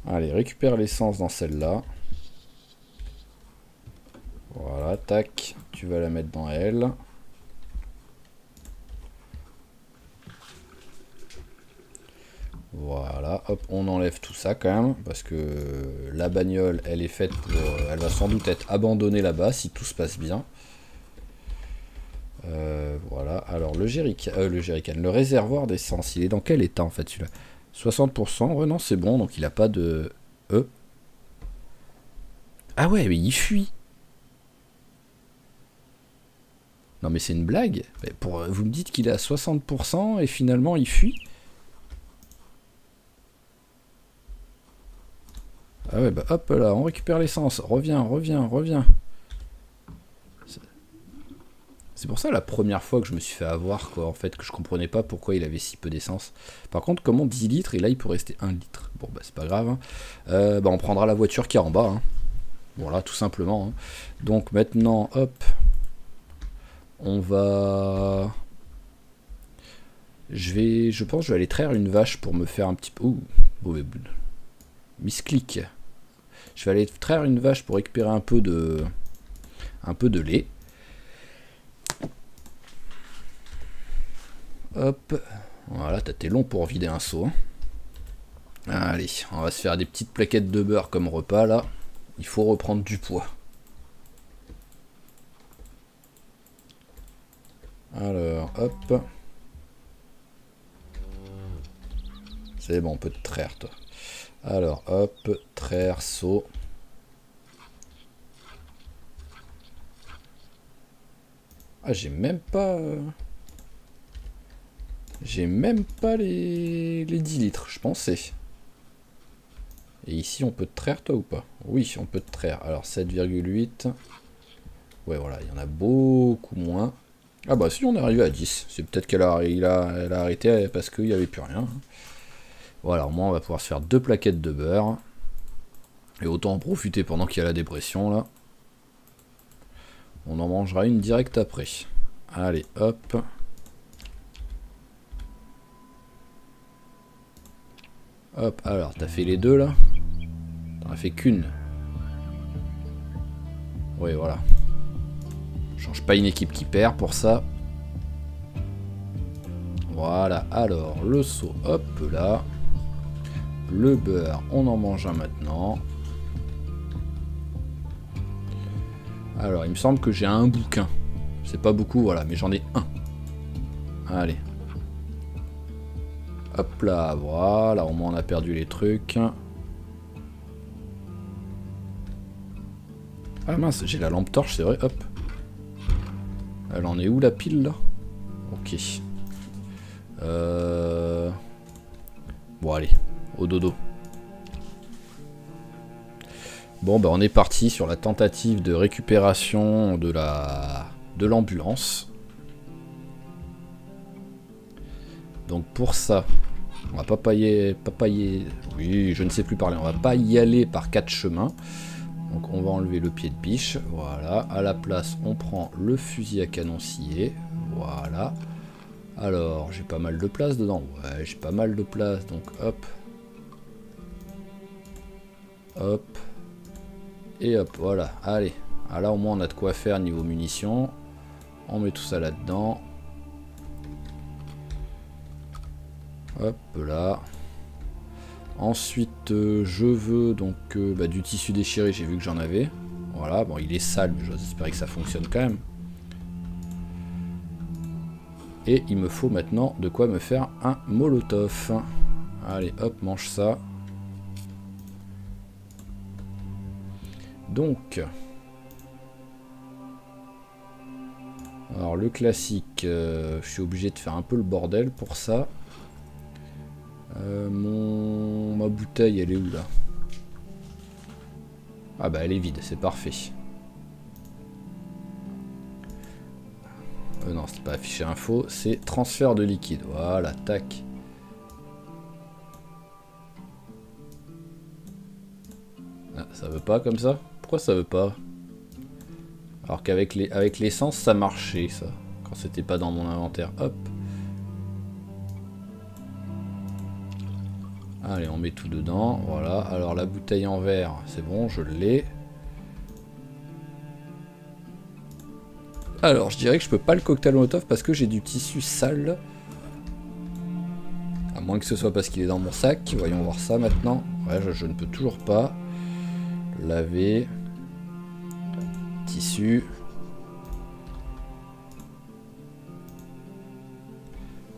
Allez, récupère l'essence dans celle-là. Voilà, tac. Tu vas la mettre dans elle. Voilà, hop, on enlève tout ça quand même, parce que la bagnole, elle est faite pour... elle va sans doute être abandonnée là-bas, si tout se passe bien. Voilà, alors le réservoir d'essence, il est dans quel état en fait celui-là? 60%, ouais non c'est bon, donc il a pas de... Ah ouais, mais il fuit. Non mais c'est une blague. Mais vous me dites qu'il est à 60% et finalement il fuit. Ah ouais, bah hop là, on récupère l'essence. Reviens. C'est pour ça la première fois que je me suis fait avoir, quoi, en fait, que je comprenais pas pourquoi il avait si peu d'essence. Par contre, comment 10 litres et là il peut rester 1 litre? Bon bah c'est pas grave. Hein. Bah on prendra la voiture qui est en bas. Hein. Voilà, tout simplement. Hein. Donc maintenant, hop, On va... Je pense que je vais aller traire une vache pour me faire un petit peu... Ouh, mauvais bout. Misclic. Je vais aller traire une vache pour récupérer un peu de lait. Hop. Voilà, t'as été long pour vider un seau. Hein. Allez, on va se faire des petites plaquettes de beurre comme repas là. Il faut reprendre du poids. Alors, hop. C'est bon, on peut te traire, toi. Alors, hop, traire, seau. Ah, j'ai même pas... J'ai même pas les 10 litres, je pensais. Et ici, on peut te traire, toi, ou pas? Oui, on peut te traire. Alors, 7,8. Ouais, voilà, il y en a beaucoup moins. Ah bah si, on est arrivé à 10. C'est peut-être qu'elle elle a arrêté parce qu'il n'y avait plus rien. Voilà, au moins, on va pouvoir se faire 2 plaquettes de beurre. Et autant en profiter pendant qu'il y a la dépression, là. On en mangera une direct après. Allez, hop. Hop, alors, t'as fait les 2, là? T'en as fait qu'une. Oui, voilà. Change pas une équipe qui perd pour ça. Voilà, alors, le seau, hop, là. Le beurre, on en mange un maintenant. Alors, il me semble que j'ai un bouquin. C'est pas beaucoup, voilà, mais j'en ai un. Allez. Hop là, voilà, au moins on a perdu les trucs. Ah mince, j'ai la lampe torche, c'est vrai, hop. Elle en est où la pile là? Ok. Bon allez, au dodo. Bon bah on est parti sur la tentative de récupération de l'ambulance. Donc pour ça, on va pas pailler, oui je ne sais plus parler, on va pas y aller par 4 chemins. Donc on va enlever le pied de biche, voilà. À la place on prend le fusil à canon scié, voilà. Alors j'ai pas mal de place dedans, ouais j'ai pas mal de place, donc hop. Hop. Et hop, voilà, allez. Ah, là au moins on a de quoi faire niveau munitions. On met tout ça là-dedans. Hop là. Ensuite je veux donc du tissu déchiré, j'ai vu que j'en avais. Voilà, bon il est sale mais j'ose espérer que ça fonctionne quand même. Et il me faut maintenant de quoi me faire un molotov. Allez hop, mange ça. Donc, alors le classique, je suis obligé de faire un peu le bordel pour ça. Ma bouteille, elle est où là? Ah bah elle est vide, c'est parfait. Non, c'est pas affiché info, c'est transfert de liquide. Voilà, tac. Ah, ça veut pas comme ça? Pourquoi ça veut pas? Alors qu'avec l'essence ça marchait ça. Quand c'était pas dans mon inventaire. Hop. Allez, on met tout dedans. Voilà. Alors la bouteille en verre, c'est bon, je l'ai. Alors je dirais que je peux pas le cocktail Molotov parce que j'ai du tissu sale. À moins que ce soit parce qu'il est dans mon sac. Voyons voir ça maintenant. Ouais, je ne peux toujours pas. Laver. Tissu.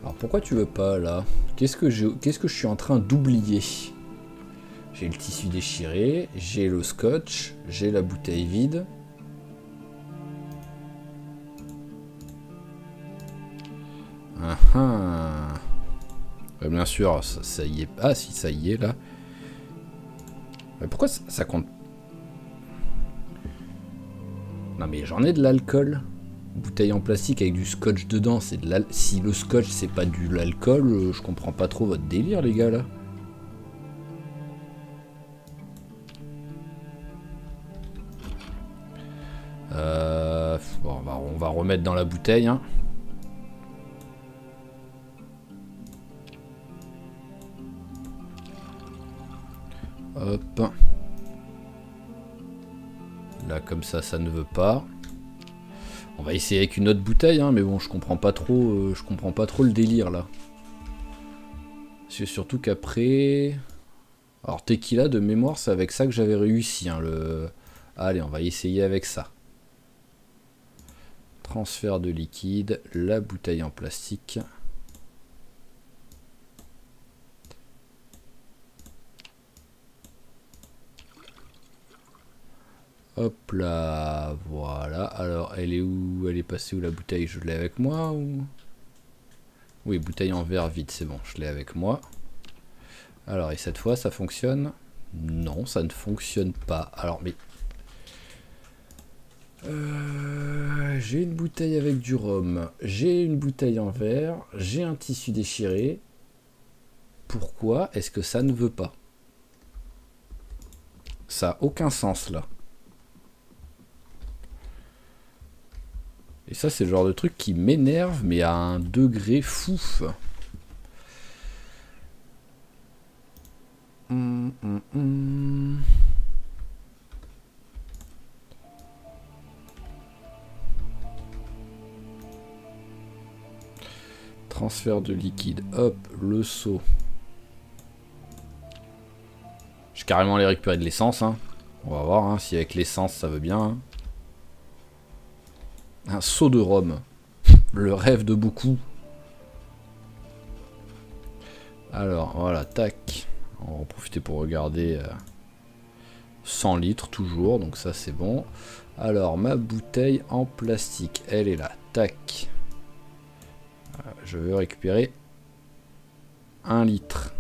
Alors pourquoi tu veux pas là? Qu'est-ce que je suis en train d'oublier? J'ai le tissu déchiré, j'ai le scotch, j'ai la bouteille vide. Ah ah. Bien sûr, ça y est. Ah si, ça y est là. Mais pourquoi ça compte? Non mais j'en ai de l'alcool. Bouteille en plastique avec du scotch dedans, c'est de l'alcool. Si le scotch c'est pas de l'alcool, je comprends pas trop votre délire les gars là. Bon, on va remettre dans la bouteille. Hein. Hop. Là, comme ça ne veut pas. On va essayer avec une autre bouteille, hein, mais bon, je comprends pas trop le délire là. C'est surtout qu'après... Alors tequila de mémoire, c'est avec ça que j'avais réussi. Hein, Allez, on va essayer avec ça. Transfert de liquide, la bouteille en plastique. Hop là, voilà. Alors, elle est où? Elle est passée où la bouteille? Je l'ai avec moi ou... Oui, bouteille en verre vide, c'est bon, je l'ai avec moi. Alors, et cette fois, ça fonctionne? Non, ça ne fonctionne pas. Alors, mais... j'ai une bouteille avec du rhum. J'ai une bouteille en verre. J'ai un tissu déchiré. Pourquoi est-ce que ça ne veut pas? Ça n'a aucun sens, là. Et ça, c'est le genre de truc qui m'énerve, mais à un degré fou. Transfert de liquide. Hop, le seau. J'ai carrément allé récupérer de l'essence. Hein. On va voir hein, si avec l'essence ça veut bien. Hein. Un seau de rhum. Le rêve de beaucoup. Alors, voilà, tac. On va en profiter pour regarder. 100 litres toujours, donc ça c'est bon. Alors, ma bouteille en plastique, elle est là. Tac. Je veux récupérer 1 litre.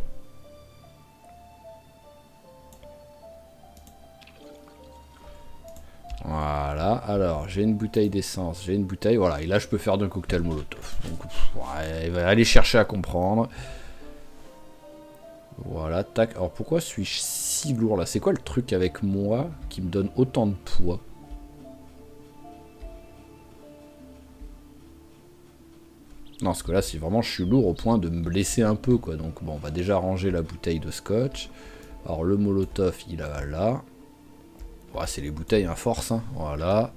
Voilà, alors j'ai une bouteille d'essence, j'ai une bouteille, voilà, et là je peux faire d'un cocktail molotov. Donc, ouais, il va aller chercher à comprendre. Voilà, tac. Alors pourquoi suis-je si lourd là? C'est quoi le truc avec moi qui me donne autant de poids? Non, parce que là, c'est vraiment, je suis lourd au point de me blesser un peu, quoi. Donc bon, on va déjà ranger la bouteille de scotch. Alors le molotov, il va là. Ouais, c'est les bouteilles, hein, force, hein. Voilà.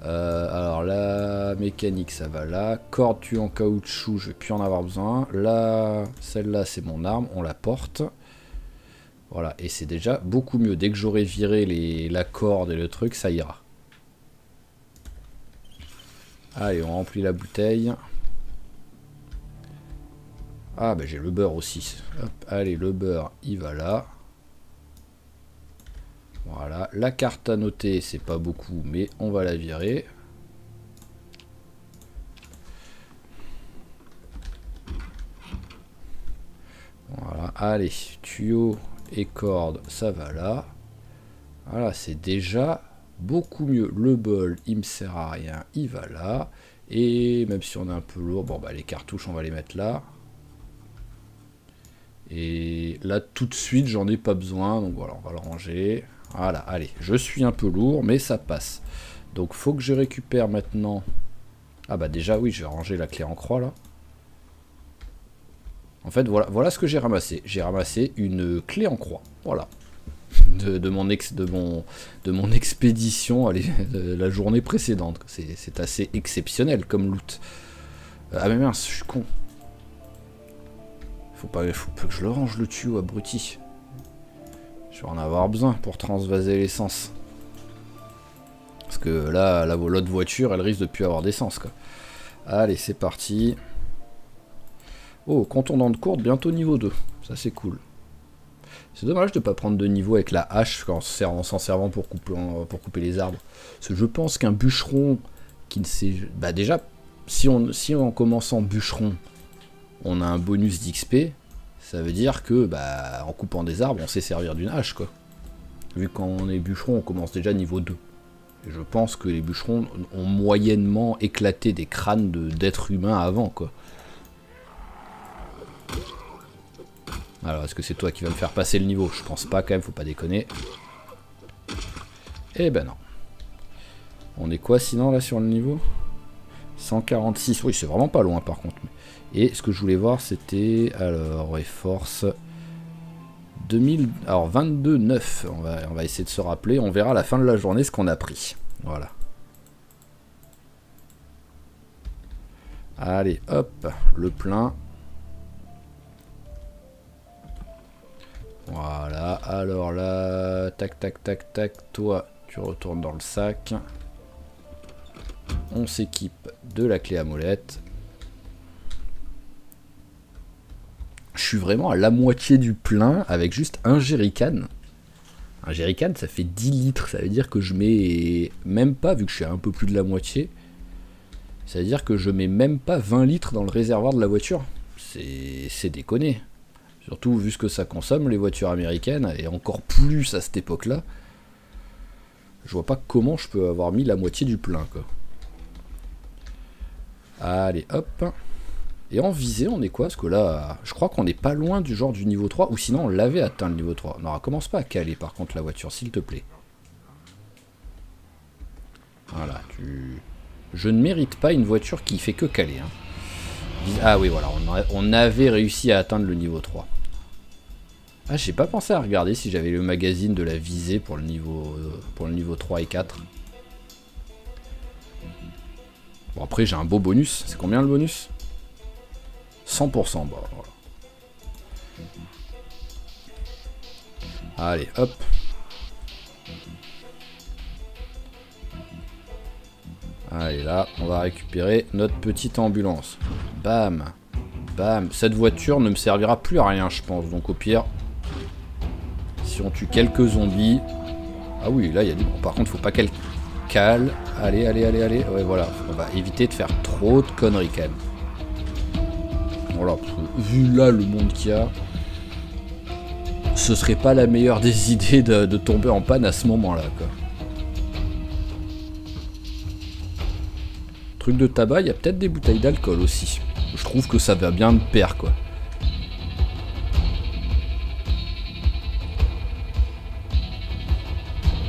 Alors la mécanique, ça va là. Corde tue en caoutchouc, je vais plus en avoir besoin. Là, celle-là, c'est mon arme, on la porte. Voilà, et c'est déjà beaucoup mieux. Dès que j'aurai viré la corde et le truc, ça ira. Allez, on remplit la bouteille. Ah, bah j'ai le beurre aussi. Hop, allez, le beurre, il va là. Voilà, la carte à noter, c'est pas beaucoup, mais on va la virer. Voilà, allez, tuyau et corde, ça va là. Voilà, c'est déjà beaucoup mieux. Le bol, il me sert à rien, il va là. Et même si on est un peu lourd, bon bah les cartouches, on va les mettre là. Et là, tout de suite, j'en ai pas besoin, donc voilà, on va le ranger. Voilà, allez, je suis un peu lourd, mais ça passe. Donc, faut que je récupère maintenant... Ah bah déjà, oui, je vais ranger la clé en croix, là. En fait, voilà ce que j'ai ramassé. J'ai ramassé une clé en croix, voilà. De mon expédition, allez, de la journée précédente. C'est assez exceptionnel comme loot. Ah mais mince, je suis con. Faut que je le range, le tuyau, abruti. Je vais en avoir besoin pour transvaser l'essence. Parce que là, l'autre voiture, elle risque de plus avoir d'essence, quoi. Allez, c'est parti. Oh, contournant de courte, bientôt niveau 2. Ça, c'est cool. C'est dommage de ne pas prendre de niveau avec la hache en s'en servant pour couper les arbres. Parce que je pense qu'un bûcheron qui ne sait... Bah déjà, si en commençant bûcheron, on a un bonus d'XP... Ça veut dire que, bah, en coupant des arbres, on sait servir d'une hache, quoi. Vu qu'on on est bûcheron, on commence déjà niveau 2. Et je pense que les bûcherons ont moyennement éclaté des crânes d'êtres humains avant, quoi. Alors, est-ce que c'est toi qui vas me faire passer le niveau? Je pense pas, quand même, faut pas déconner. Eh ben non. On est quoi, sinon, là, sur le niveau? 146, oui c'est vraiment pas loin par contre. Et ce que je voulais voir c'était, alors ouais, force 2000, alors 22,9, on va essayer de se rappeler, on verra à la fin de la journée ce qu'on a pris. Voilà. Allez hop, le plein. Voilà, alors là, tac tac tac tac, toi tu retournes dans le sac. On s'équipe de la clé à molette. Je suis vraiment à la moitié du plein avec juste un jerrycan. Un jerrycan ça fait 10 litres, ça veut dire que je mets même pas, vu que je suis à un peu plus de la moitié, ça veut dire que je mets même pas 20 litres dans le réservoir de la voiture. C'est déconné. Surtout vu ce que ça consomme les voitures américaines, et encore plus à cette époque-là. Je vois pas comment je peux avoir mis la moitié du plein, quoi. Allez, hop. Et en visée, on est quoi? Parce que là, je crois qu'on n'est pas loin du genre du niveau 3, ou sinon on l'avait atteint le niveau 3. Non, commence pas à caler par contre la voiture, s'il te plaît. Voilà, je ne mérite pas une voiture qui fait que caler. Hein. Ah oui, voilà, on avait réussi à atteindre le niveau 3. Ah, j'ai pas pensé à regarder si j'avais le magazine de la visée pour le niveau 3 et 4. Bon, après, j'ai un beau bonus. C'est combien le bonus? 100%. Bah, voilà. Allez, hop. Allez, là, on va récupérer notre petite ambulance. Bam. Bam. Cette voiture ne me servira plus à rien, je pense. Donc, au pire, si on tue quelques zombies... Ah oui, là, il y a des... Bon, par contre, faut pas qu'elle cale. Allez, allez, allez, allez. Ouais, voilà. On va éviter de faire trop de conneries, quand même. Voilà, parce que, vu là le monde qu'il y a, ce serait pas la meilleure des idées de tomber en panne à ce moment-là, quoi. Truc de tabac, il y a peut-être des bouteilles d'alcool aussi. Je trouve que ça va bien de pair, quoi.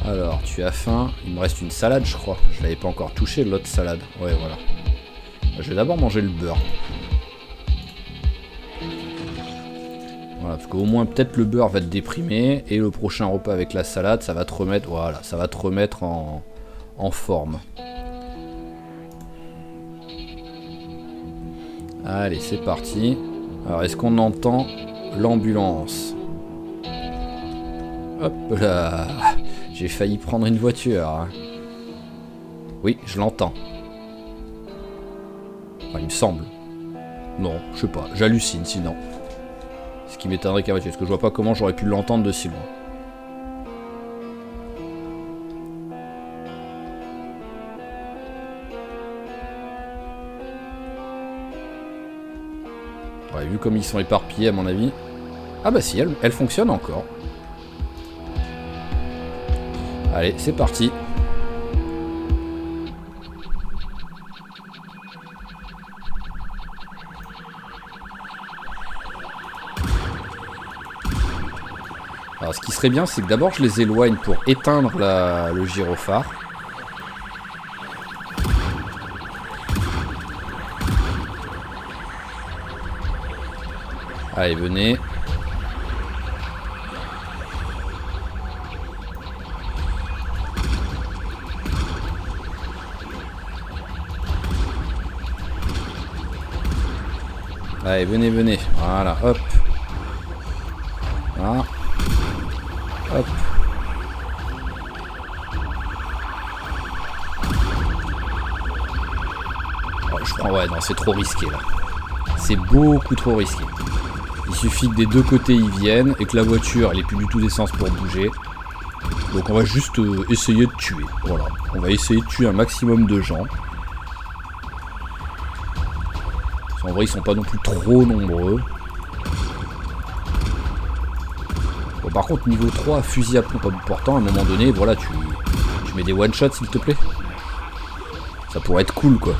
Alors, tu as faim. Il me reste une salade, je crois. Je l'avais pas encore touché, l'autre salade. Ouais, voilà. Je vais d'abord manger le beurre. Voilà, parce qu'au moins, peut-être le beurre va te déprimer. Et le prochain repas avec la salade, ça va te remettre... Voilà, ça va te remettre en forme. Allez, c'est parti. Alors, est-ce qu'on entend l'ambulance? Hop là. J'ai failli prendre une voiture. Hein. Oui, je l'entends. Enfin, il me semble. Non, je sais pas. J'hallucine sinon. Ce qui m'étonnerait qu'à voiture. Parce que je vois pas comment j'aurais pu l'entendre de si loin. Ouais, vu comme ils sont éparpillés à mon avis. Ah bah si, elle fonctionne encore. Allez, c'est parti. Alors ce qui serait bien, c'est que d'abord je les éloigne pour éteindre le gyrophare. Allez, venez. Allez, venez, venez. Voilà, hop. Voilà. Hop. Oh, je prends... Ouais, non, c'est trop risqué, là. C'est beaucoup trop risqué. Il suffit que des deux côtés ils viennent et que la voiture, elle ait plus du tout d'essence pour bouger. Donc on va juste essayer de tuer. Voilà. On va essayer de tuer un maximum de gens. En vrai, ils sont pas non plus trop nombreux. Bon, par contre, niveau 3, fusil à pompe important, à un moment donné, voilà, tu mets des one-shots, s'il te plaît. Ça pourrait être cool, quoi.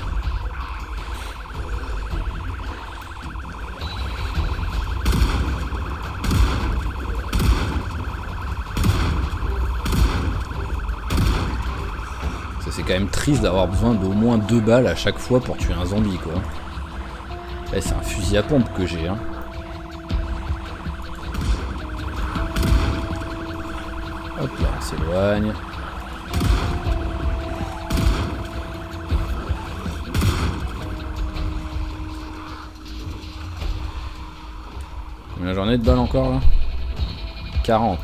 C'est quand même triste d'avoir besoin d'au moins 2 balles à chaque fois pour tuer un zombie, quoi. Eh, c'est un fusil à pompe que j'ai, hein. Hop là, on s'éloigne. Combien j'en ai de balles encore là? 40.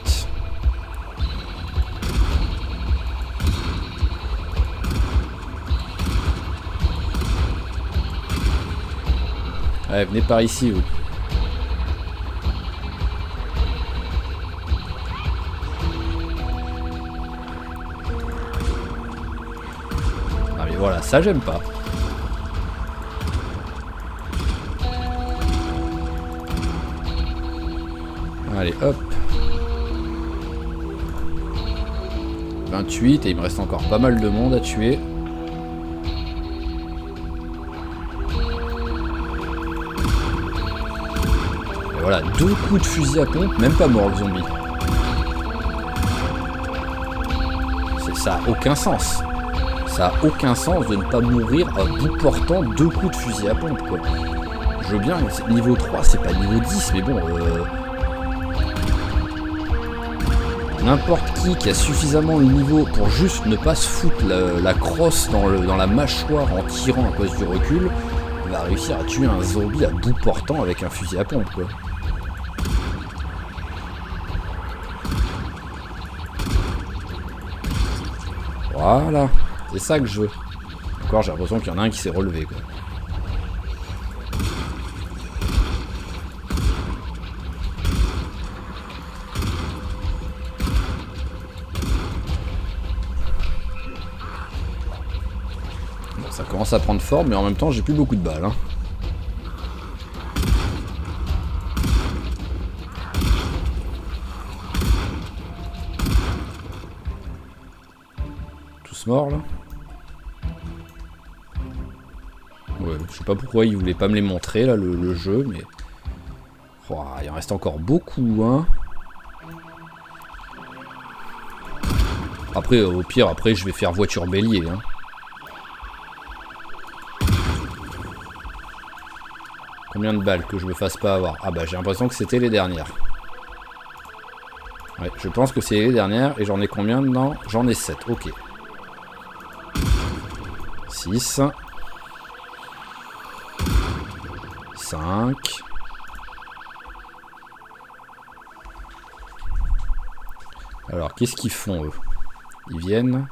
Ouais, venez par ici, vous. Ah mais voilà, ça j'aime pas. Allez, hop. 28, et il me reste encore pas mal de monde à tuer. Et voilà, 2 coups de fusil à pompe, même pas mort le zombie. Ça a aucun sens. Ça a aucun sens de ne pas mourir à bout portant 2 coups de fusil à pompe, quoi. Je veux bien, niveau 3, c'est pas niveau 10, mais bon... N'importe qui a suffisamment le niveau pour juste ne pas se foutre la crosse dans la mâchoire en tirant à cause du recul, va réussir à tuer un zombie à bout portant avec un fusil à pompe, quoi. Voilà, c'est ça que je veux. Encore, j'ai l'impression qu'il y en a un qui s'est relevé, quoi. Bon, ça commence à prendre forme, mais en même temps, j'ai plus beaucoup de balles, hein. Mort là. Ouais, je sais pas pourquoi il voulait pas me les montrer là le jeu, mais oh, il en reste encore beaucoup, hein. Après au pire après je vais faire voiture bélier, hein. Combien de balles que je me fasse pas avoir? Ah bah j'ai l'impression que c'était les dernières. Ouais, je pense que c'est les dernières et j'en ai combien dedans? J'en ai 7, ok. 6 5 Alors qu'est-ce qu'ils font eux? Ils viennent.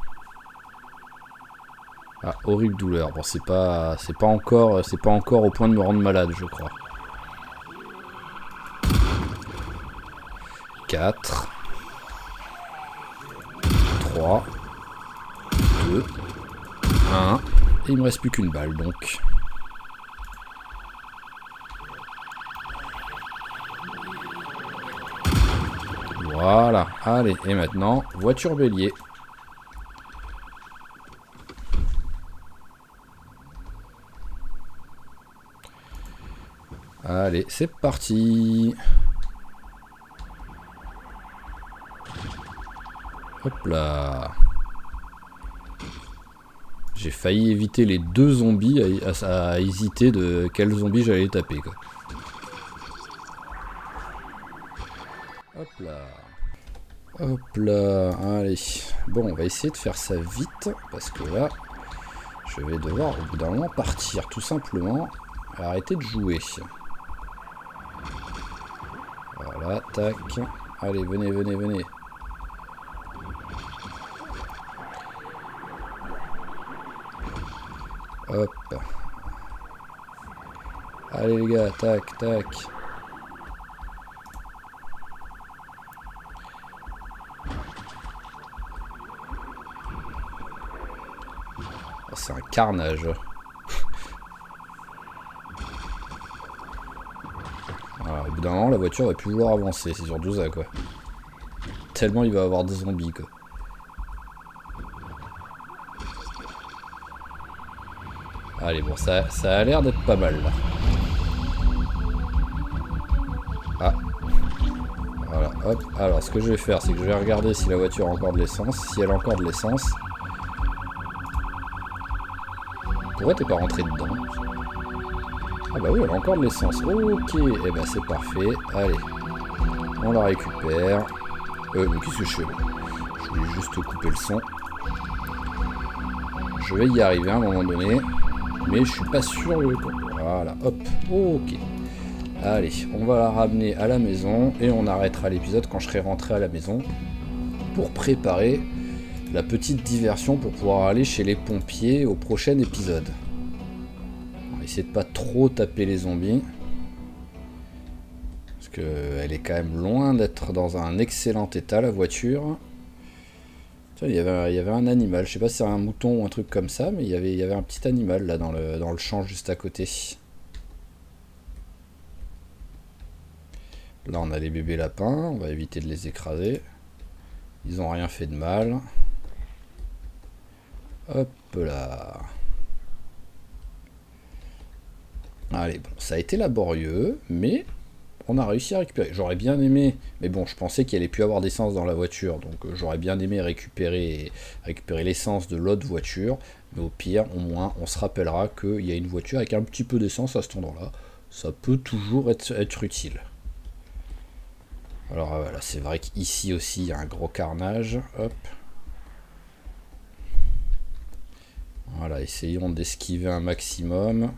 Ah, horrible douleur. Bon, c'est pas encore au point de me rendre malade, je crois. 4 3 2 1 et il me reste plus qu'une balle donc. Voilà, allez, et maintenant, voiture bélier. Allez, c'est parti. Hop là. J'ai failli éviter les 2 zombies à hésiter de quel zombie j'allais taper, quoi. Hop là. Hop là. Allez. Bon, on va essayer de faire ça vite. Parce que là, je vais devoir au bout d'un moment partir. Tout simplement. Arrêter de jouer. Voilà, tac. Allez, venez, venez, venez. Hop. Allez les gars, tac, tac. Oh, c'est un carnage. Voilà, au bout d'un moment, la voiture va plus vouloir avancer, c'est surtout ça, quoi. Tellement il va y avoir des zombies, quoi. Allez, bon, ça a l'air d'être pas mal, là. Ah. Voilà, hop. Alors, ce que je vais faire, c'est que je vais regarder si la voiture a encore de l'essence. Si elle a encore de l'essence. Pourquoi t'es pas rentré dedans? Ah bah oui, elle a encore de l'essence. Ok, et bah c'est parfait. Allez, on la récupère. Mais qu'est-ce que je fais là? Je voulais juste couper le son. Je vais y arriver à un moment donné. Mais je suis pas sûr. Voilà, hop. Ok. Allez, on va la ramener à la maison. Et on arrêtera l'épisode quand je serai rentré à la maison. Pour préparer la petite diversion pour pouvoir aller chez les pompiers au prochain épisode. On va essayer de pas trop taper les zombies. Parce qu'elle est quand même loin d'être dans un excellent état, la voiture. Tiens, il y avait un animal, je sais pas si c'est un mouton ou un truc comme ça, mais il y avait un petit animal là dans le champ juste à côté. Là on a les bébés lapins, on va éviter de les écraser. Ils ont rien fait de mal. Hop là. Allez, bon, ça a été laborieux, mais on a réussi à récupérer. J'aurais bien aimé, mais bon, je pensais qu'il allait plus avoir d'essence dans la voiture, donc j'aurais bien aimé récupérer l'essence de l'autre voiture, mais au pire, au moins, on se rappellera qu'il y a une voiture avec un petit peu d'essence à cet endroit-là. Ça peut toujours être utile. Alors voilà, c'est vrai qu'ici aussi, il y a un gros carnage. Hop. Voilà, essayons d'esquiver un maximum.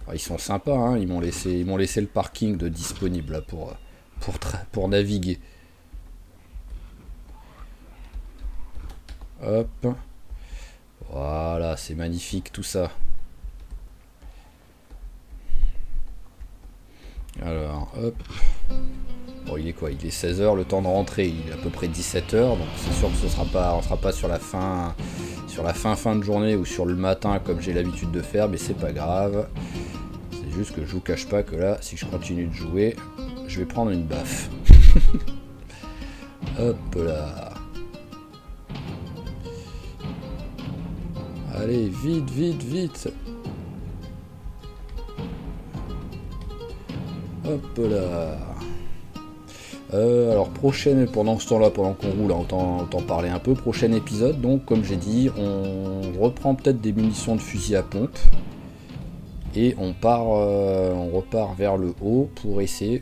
Ah, ils sont sympas, hein, ils m'ont laissé le parking de disponible là, pour naviguer. Hop. Voilà, c'est magnifique tout ça. Alors, hop. Bon, il est quoi? Il est 16h, le temps de rentrer, il est à peu près 17h, donc c'est sûr que on sera pas sur la fin de journée ou sur le matin comme j'ai l'habitude de faire, mais c'est pas grave. C'est juste que je vous cache pas que là, si je continue de jouer, je vais prendre une baffe. Hop là. Allez, vite, vite, vite. Hop là. Alors pendant ce temps-là, pendant qu'on roule, autant parler un peu. Prochain épisode, donc comme j'ai dit, on reprend peut-être des munitions de fusil à pompe. Et on repart vers le haut pour essayer.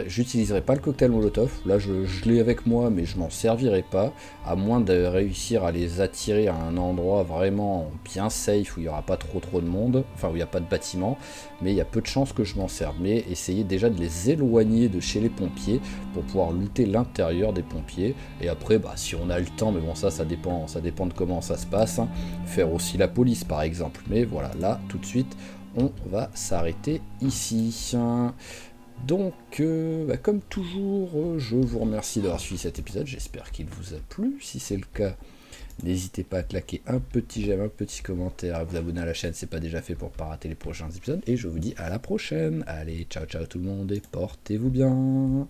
J'utiliserai pas le cocktail Molotov. Là, je l'ai avec moi, mais je m'en servirai pas. À moins de réussir à les attirer à un endroit vraiment bien safe où il n'y aura pas trop de monde. Enfin, où il n'y a pas de bâtiment. Mais il y a peu de chances que je m'en serve. Mais essayer déjà de les éloigner de chez les pompiers pour pouvoir looter l'intérieur des pompiers. Et après, bah, si on a le temps, mais bon, ça dépend de comment ça se passe. Hein. Faire aussi la police, par exemple. Mais voilà, là, tout de suite, on va s'arrêter ici. Donc, comme toujours, je vous remercie d'avoir suivi cet épisode. J'espère qu'il vous a plu. Si c'est le cas, n'hésitez pas à claquer un petit j'aime, un petit commentaire, à vous abonner à la chaîne si ce n'est pas déjà fait pour ne pas rater les prochains épisodes. Et je vous dis à la prochaine. Allez, ciao ciao tout le monde et portez-vous bien.